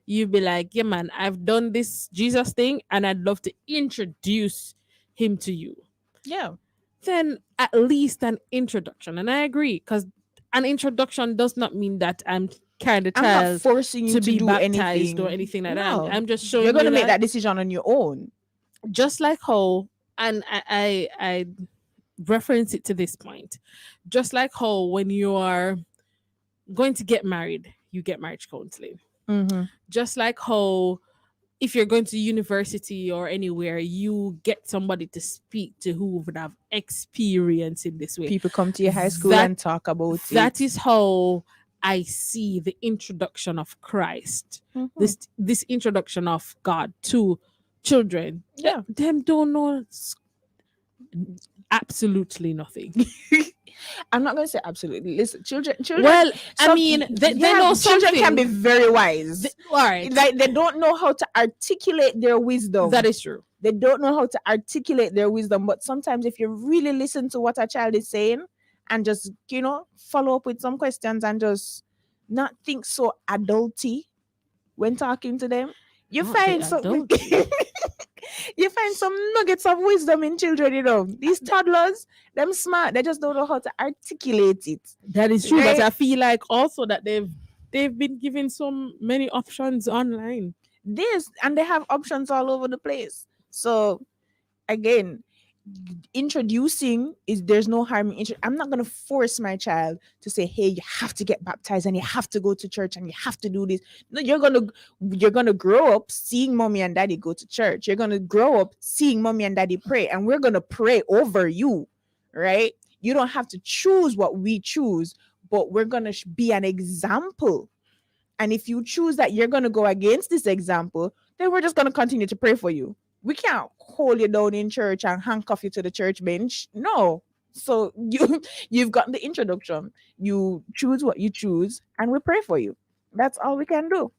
you be like, yeah, man, I've done this Jesus thing and I'd love to introduce him to you, Yeah. then at least an introduction. And I agree, because an introduction does not mean that I'm carrying the I'm not child forcing you to to be do baptized or anything. anything like that. No. I'm just You're showing you gonna make that that decision on your own. just like how, and I reference it to this point, just like how when you are going to get married, you get marriage counseling. Mm-hmm. Just like how if you're going to university or anywhere, you get somebody to speak to who would have experience in this way. People come to your high school That and talk about that it. is how I see the introduction of Christ. Mhm. This introduction of God to children. Yeah. Them don't know absolutely nothing. I'm not gonna say absolutely. Listen, children. Well, I Some mean, they yeah, know children can be something. very wise. All right, Like they don't know how to articulate their wisdom. that is true. They don't know how to articulate their wisdom. But sometimes, if you really listen to what a child is saying and just follow up with some questions and just not think so adulty when talking to them, you Not the find some adult. you find some nuggets of wisdom in children. These toddlers, them smart. They just don't know how to articulate it. That is true, but Right? I feel like also that they've been given so many options online. This and they have options all over the place. So again, introducing is there's no harm in I'm not going to force my child to say, hey, you have to get baptized and you have to go to church and you have to do this. No, you're gonna grow up seeing mommy and daddy go to church. You're gonna grow up seeing mommy and daddy pray, and we're gonna pray over you, right? You don't have to choose what we choose, but we're gonna be an example. And if you choose that you're going to go against this example, then we're just going to continue to pray for you. We can't hold you down in church and handcuff you to the church bench. No. So you've gotten the introduction. You choose what you choose, and we pray for you. That's all we can do,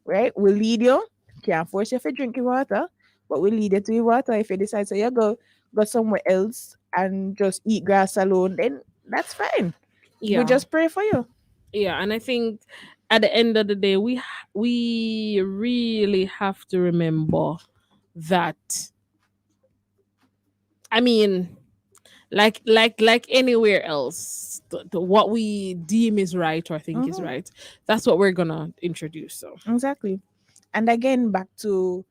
right? We lead you. Can't force you to drink your water, but we lead you to your water. If you decide to go somewhere else and just eat grass alone, then that's fine. We Yeah, just pray for you. yeah, and I think at the end of the day, we really have to remember that. I mean, like anywhere else, what we deem is right or think is Mhm. right, that's what we're gonna introduce. So Exactly. And again, back to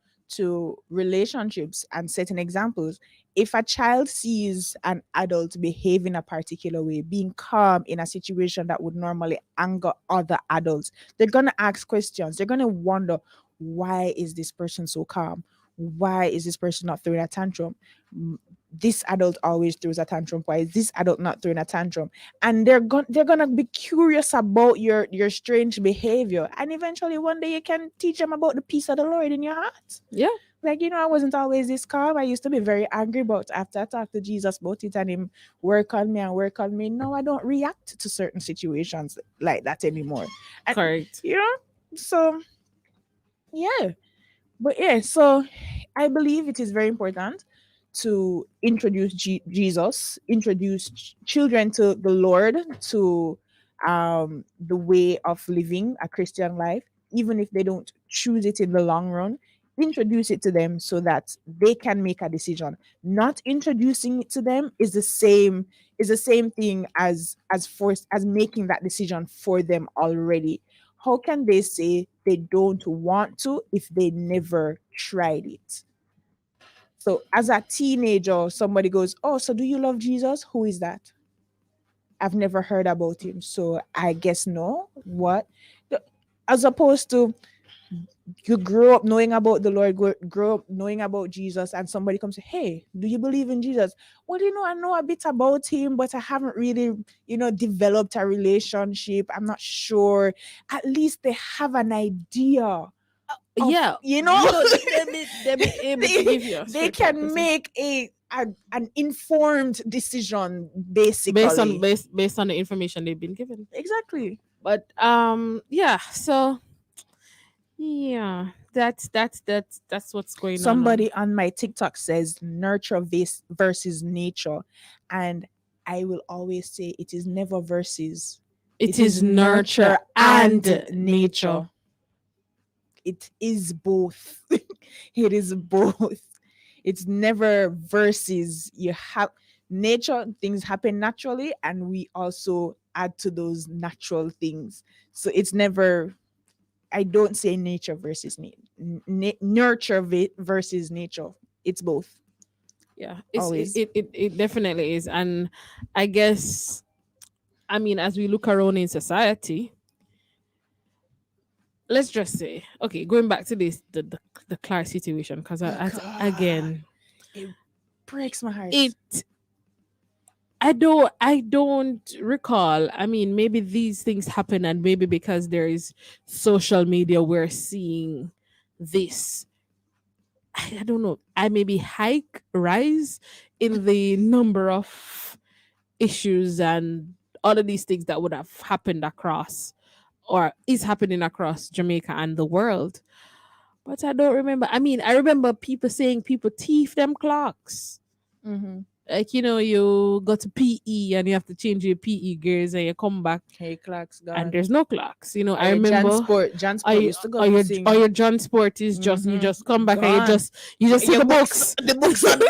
relationships and setting examples. If a child sees an adult behave in a particular way, being calm in a situation that would normally anger other adults, they're gonna ask questions. They're gonna wonder, why is this person so calm? Why is this person not throwing a tantrum? This adult always throws a tantrum. Why is this adult not throwing a tantrum? And they're gonna be curious about your strange behavior, and eventually one day you can teach them about the peace of the Lord in your heart. yeah, Like, I wasn't always this calm. I used to be very angry, but after I talked to Jesus about it and him work on me, now I don't react to certain situations like that anymore. And correct. so yeah. But yeah, so I believe it is very important to introduce Jesus, introduce children to the Lord, to the way of living a Christian life, even if they don't choose it in the long run. introduce it to them so that they can make a decision. Not introducing it to them is the same thing as force as making that decision for them already. How can they say they don't want to if they never tried it? So as a teenager, somebody goes, "Oh, so do you love Jesus? Who is that? I've never heard about him. So I guess no." What? As opposed to you grow up knowing about the Lord, grow up knowing about Jesus, and somebody comes, "Hey, do you believe in Jesus?" Well, I know a bit about him, but I haven't really, developed a relationship. I'm not sure. At least they have an idea of, Yeah, they be able to give you a they spiritual can person make an informed decision, basically. based on the information they've been given. Exactly. But yeah, so yeah, that's what's going on. Somebody on my TikTok says nurture versus nature, and I will always say it is never versus. It is nurture and nature. It is both. It is both. It's never versus. You have nature, things happen naturally, and we also add to those natural things. So it's never, I don't say nature versus nurture versus nature. It's both. Yeah, Always. it definitely is. And I guess, I mean, as we look around in society, let's just say, okay, going back to this the Clark situation, because God. again, It breaks my heart. it I don't recall. I mean, maybe these things happen, and maybe because there is social media, we're seeing this. I don't know. I maybe hike rise in the number of issues and all of these things that would have happened across or is happening across Jamaica and the world. But I don't remember. I mean, I remember people saying people thief them clocks. Mm-hmm. Like, you go to PE and you have to change your PE gears and you come back Hey, clocks and gone. there's no clocks. I Or remember Jan or Sport used to go or your missing. or your John Sport is just you Mhm. just come back and Gone. you just see Your the books. the books on the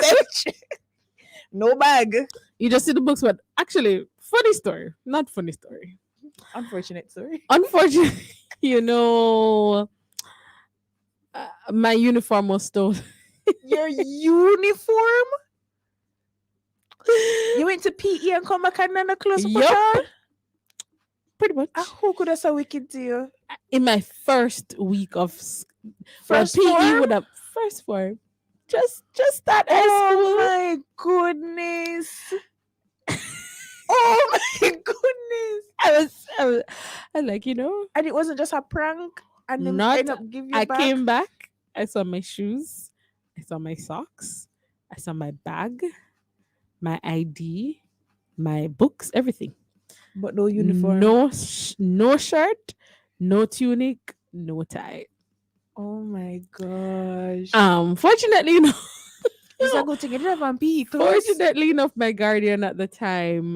bench. No bag. You just see the books, but actually, funny story, not funny story. Unfortunate story. Unfortunately, you know, my uniform was stolen. Your uniform? You went to PE and come back and none of clothes put Yup. on? Pretty much. Who could have so wicked to you? In my first week of First PE form? would have first form. Just that high Oh my goodness. Oh my goodness. I was like, And it wasn't just a prank and them Not- end up give you I back. came back. I saw my shoes. I saw my socks. I saw my bag, my ID, my books, everything. But no uniform. No shirt, no tunic, no tie. Oh my gosh. Fortunately, It's a good thing you didn't have PE clothes. fortunately enough, my guardian at the time,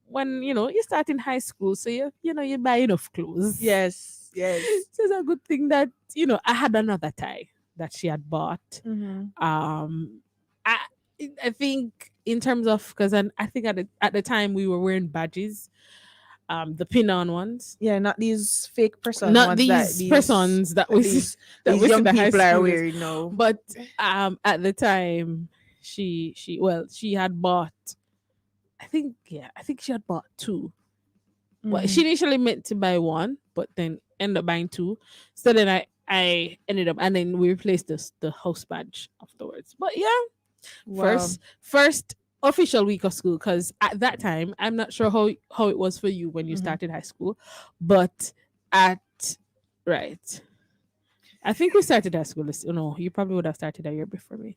when you start in high school, so you buy enough clothes. Yes, yes. So it's a good thing that I had another tie that she had bought. Mm-hmm. I I think in terms of because I think at the time we were wearing badges, the pin-on ones, Yeah, not these fake person not ones these persons that we these, that these we see young the high people are schoolers. wearing now. But at the time she had bought, I think she had bought two. Well, she initially meant to buy one, but then ended up buying two. So then I ended up, and then we replaced the house badge afterwards. But yeah, Wow. first official week of school, because at that time I'm not sure how it was for you when you Mhm. started high school, but right. I think we started high school. No, you probably would have started a year before me.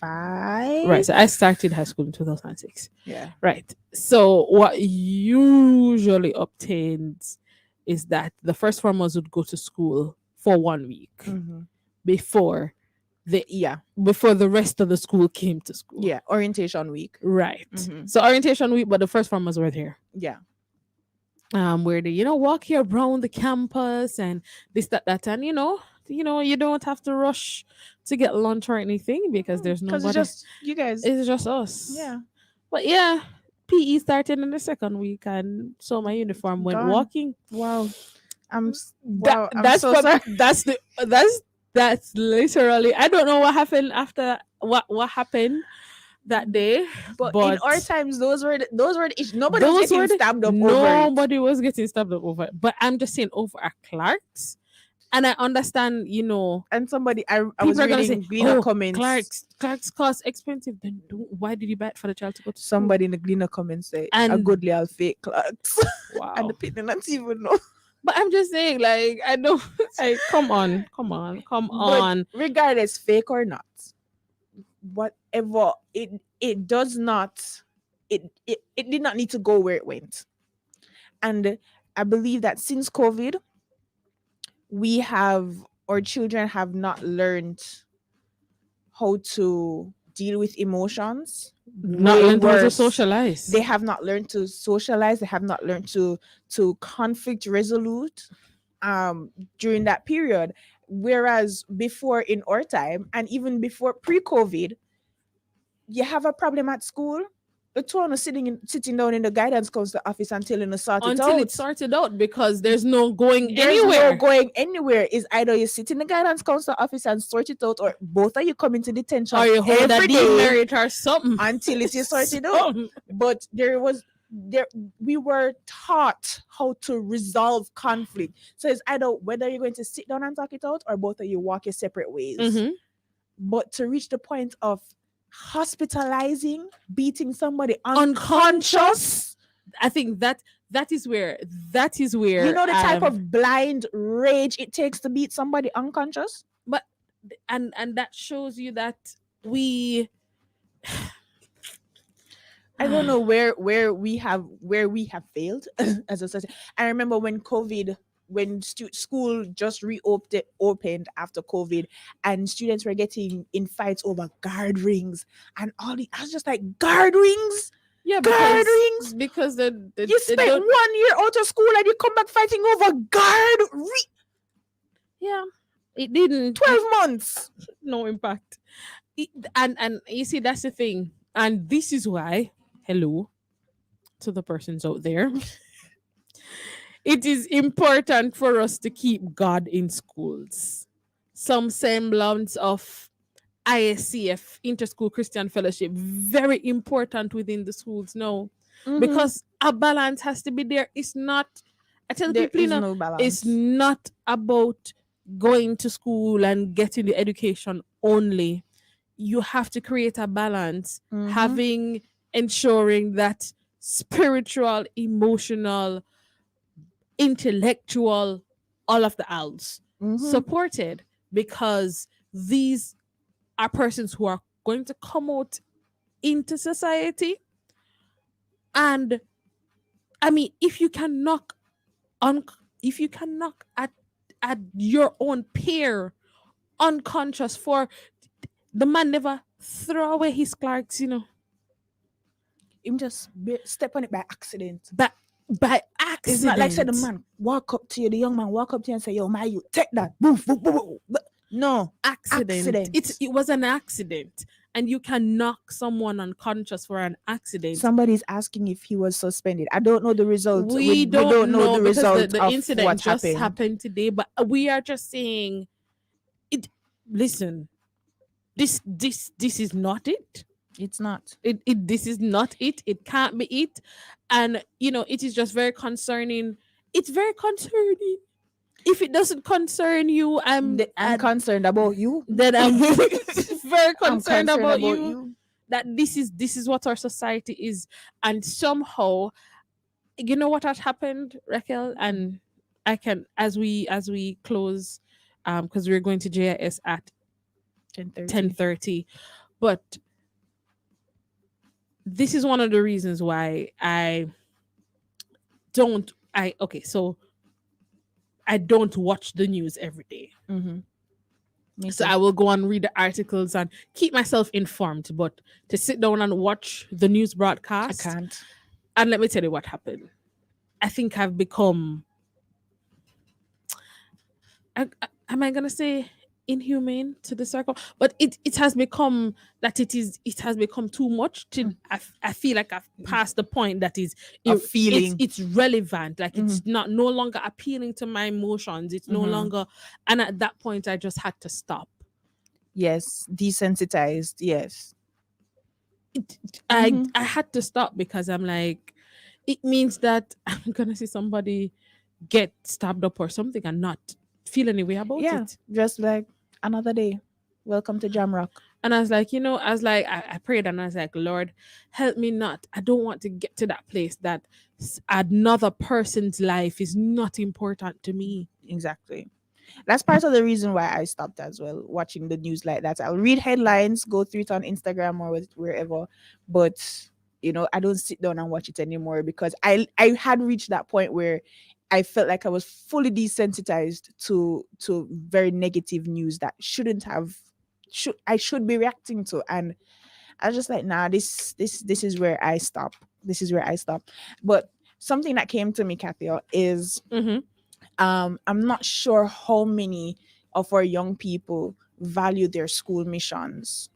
2005. Right. So I started high school in 2006. Yeah. Right. So what usually obtains is that the first formers would go to school for 1 week Mhm. before Yeah. the rest of the school came to school. Yeah. Orientation week. Right. Mhm. So orientation week, but the first formers were there. Yeah. where they walk you around the campus and this that and you don't have to rush to get lunch or anything because there's Because it's nobody. just you guys. It's just us. Yeah. But yeah, PE started in the second week, and so my uniform went Gone. walking. Wow. That, I'm that's so what sorry. that's literally. I don't know what happened after what happened that day, But in our times, those were the issues. Nobody was those getting were the- stabbed up over it. nobody was getting stabbed up over it. But I'm just saying over a Clark's, and I understand. And somebody, I was People are gonna reading say, Gleaner "Oh, comments. Clark's cost expensive." Then why did you buy it for the child to go to school? Somebody in the Gleaner comments said, a And- good little fake Clarks. Wow. And the people not even know. But I'm just saying, like, I don't. Like, come on. But regardless, fake or not, whatever, it does not, it did not need to go where it went. And I believe that since COVID, our children have not learned how to deal with emotions. Not way learned how to worse. socialize. They have not learned to socialize. They have not learned to conflict resolute during that period. Whereas before, in our time, and even before pre-COVID, you have a problem at school, the two of us sitting down in the guidance counselor office until you sort it Until out. it's sorted out, because there's no going There's anywhere. no going anywhere. Is either you sit in the guidance counselor office and sort it out, or both of you come into detention Or you hold a every day demerit or something. until it is sorted out. Something. But we were taught how to resolve conflict. So it's either whether you're going to sit down and talk it out, or both of you walk your separate ways. Mhm. But to reach the point of hospitalizing, beating somebody Unconscious. unconscious, I think that is where you know the type of blind rage it takes to beat somebody unconscious. but and that shows you that we I don't know where we have failed as a society. I remember when COVID, when school just opened after COVID, and students were getting in fights over guard rings and all the. I was just like, guard rings. Yeah, Guard rings? because the You they spent don't- 1 year out of school and you come back fighting over guard yeah, it didn't 12 months. no impact. And you see, that's the thing, and this is why, hello to the persons out there, it is important for us to keep God in schools. Some semblance of ISCF, Interschool Christian Fellowship, very important within the schools now, because a balance has to be there. It's not, I tell There people, is no balance. it's not about going to school and getting the education only. You have to create a balance, ensuring that spiritual, emotional, intellectual, all of the L's supported, because these are persons who are going to come out into society. And I mean, if you can knock at your own peer unconscious, for the man never throw away his Clarks, Him just step on it by accident. but by accident. It's not like say the man walk up to you, the young man walk up to you and say, "Yo, my you take that." Boom, boom, boom, boom. No, accident. It was an accident, and you can knock someone unconscious for an accident. Somebody's asking if he was suspended. I don't know the result. We don't know the because result the of incident what just happened. happened today. But we are just saying, it. Listen, this is not it. It's not. This is not it. It can't be it. And it is just very concerning. It's very concerning. If it doesn't concern you, I'm concerned about you. then I'm very I'm concerned about you. That this is what our society is. And somehow, you know what has happened, Raquel? And I can, as we close, because we're going to JIS at 10:30, but this is one of the reasons why I don't watch the news every day. So I will go and read the articles and keep myself informed, but to sit down and watch the news I broadcast, can't. and let me tell you what happened. I think I've become, am I gonna say inhumane to the circle? But it has become that it has become too much. I feel like I've passed the point that is A feeling. it's relevant. Like Mm-hmm. it's not no longer appealing to my emotions. It's no Mhm. longer, and at that point I just had to stop. Yes, desensitized. Yes. I had to stop because I'm like, it means that I'm gonna see somebody get stabbed up or something and not feel any way about Yeah, it. just like another day. Welcome to Jamrock. And I was like, I prayed and I was like, Lord, help me not. I don't want to get to that place that another person's life is not important to me. Exactly. That's part of the reason why I stopped as well, watching the news like that. I'll read headlines, go through it on Instagram or wherever, but I don't sit down and watch it anymore because I had reached that point where I felt like I was fully desensitized to very negative news that I should be reacting to, and I was just like, nah, this is where I stop. This is where I stop. But something that came to me, Kathy, is Mm-hmm. I'm not sure how many of our young people value their school missions,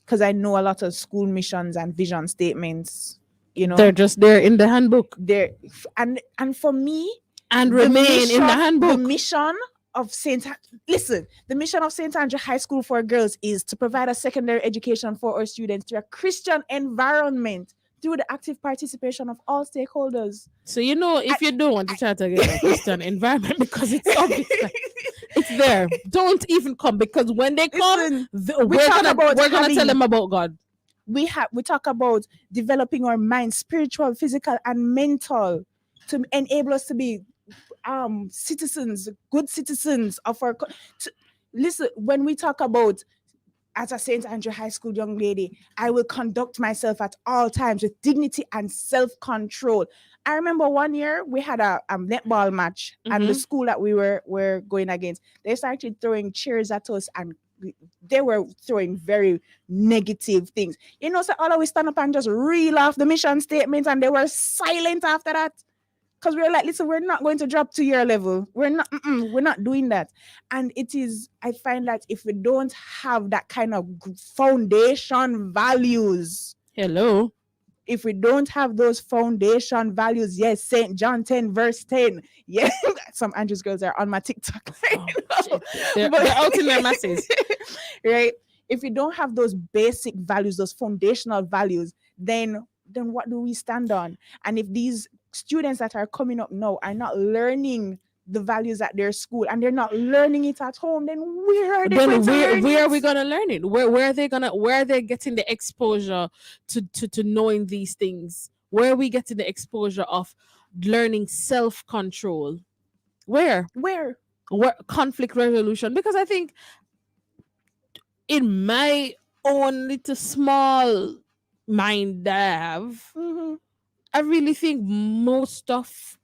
because I know a lot of school missions and vision statements, They're just there in the handbook they're and for me, and the remain in the the handbook. mission of the mission of St. Andrew High School for Girls is to provide a secondary education for our students through a Christian environment through the active participation of all stakeholders. So if you don't want to try to get a Christian environment because it's obvious, like, it's there. Don't even come because when they come, Listen, we're talk gonna about tell having- them about God. we talk about developing our mind, spiritual, physical, and mental, to enable us to be citizens, good citizens of our listen, when we talk about, as a St. Andrew High School young lady, I will conduct myself at all times with dignity and self-control. I remember one year we had a netball match, and the Mhm. school that we were going against, they started throwing chairs at us, and they were throwing very negative things. So all of we stand up and just reel off the mission statements, and they were silent after that. Because we're like, listen, we're not going to drop to your level. We're not doing that. And I find that if we don't have that kind of foundation values, Hello. if we don't have those foundation values, yes, St. John 10, verse 10. Yeah, some Andrews girls are on my TikTok. Oh, shit. They're out in their masses. Right? If we don't have those basic values, those foundational values, then what do we stand on? And if these students that are coming up now are not learning the values at their school and they're not learning it at home, then where are they going to learn where are it? we gonna learn it? Where are they getting the exposure to knowing these things? Where are we getting the exposure of learning self-control? Where conflict resolution? Because I think in my own little small mind that I have, Mhm. I really think most of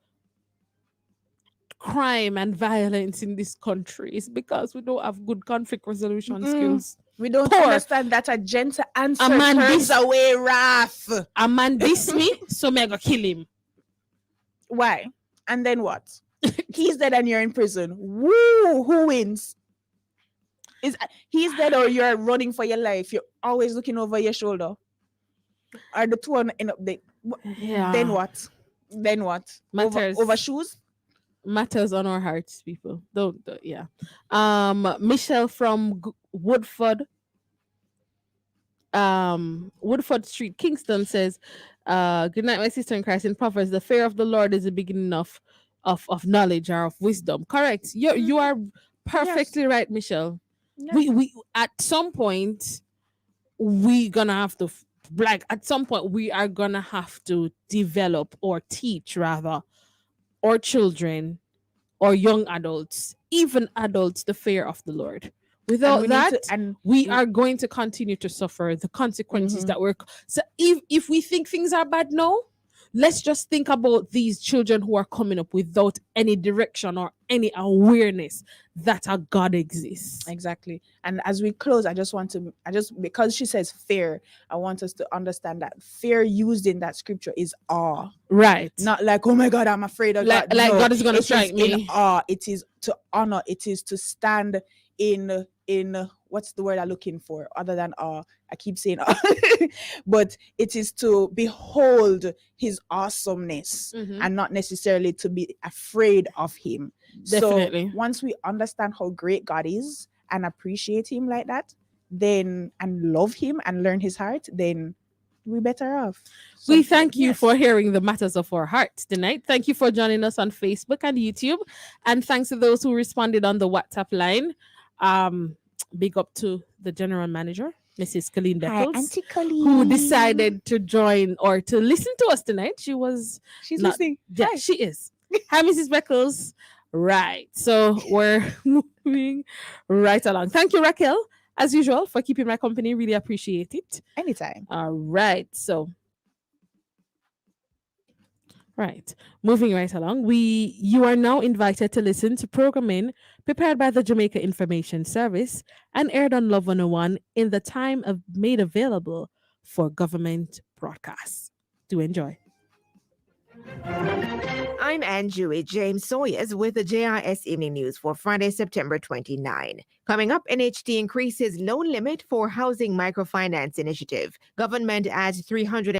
crime and violence in this country is because we don't have good conflict resolution skills. We don't Poor. understand that a gentle answer A man turns dis- away wrath. A man diss me, so me I go kill him. Why? And then what? He's dead and you're in prison. Woo! Who wins? He's dead or you're running for your life? You're always looking over your shoulder. Are the two on end up there? Yeah. Then what? Then what? Matters. Over shoes? Matters on our hearts, people. Don't yeah. Michelle from Woodford. Woodford Street, Kingston says, good night, my sister in Christ. In Proverbs, the fear of the Lord is the beginning of knowledge or of wisdom. Correct. You are perfectly right, Michelle. Yes. We at some point we gonna have to at some point we are gonna have to develop or teach rather or children or young adults, even adults, the fear of the Lord. Without that, we are going to continue to suffer the consequences that we're. So if we think things are bad now, let's just think about these children who are coming up without any direction or any awareness that a God exists. Exactly. And as we close, because she says fear, I want us to understand that fear used in that scripture is awe. Right. Not like, oh my God, I'm afraid of Like, God. like No, God is gonna it strike is in me. awe. It is to honor. It is to stand in what's the word I'm looking for other than awe? I keep saying awe. But it is to behold his awesomeness Mhm. and not necessarily to be afraid of him. Definitely. So once we understand how great God is and appreciate him like that, then and love him and learn his heart, then we're better off. We So, thank you yes. for hearing the matters of our hearts tonight. Thank you for joining us on Facebook and YouTube. And thanks to those who responded on the WhatsApp line. Big up to the general manager, Mrs. Colleen Hi, Beckles, Auntie Colleen. who decided to join or to listen to us tonight. She's not- listening. Yeah, Hi. she is. Hi, Mrs. Beckles. Right. So we're moving right along. Thank you, Raquel, as usual, for keeping my company. Really appreciate it. Anytime. All right. So right. Moving right along, you are now invited to listen to programming prepared by the Jamaica Information Service and aired on Love 101 in the time of made available for government broadcasts. Do enjoy. I'm Anjui James Sawyers with the JIS Evening News for Friday, September 29. Coming up, NHT increases loan limit for housing microfinance initiative. Government adds 300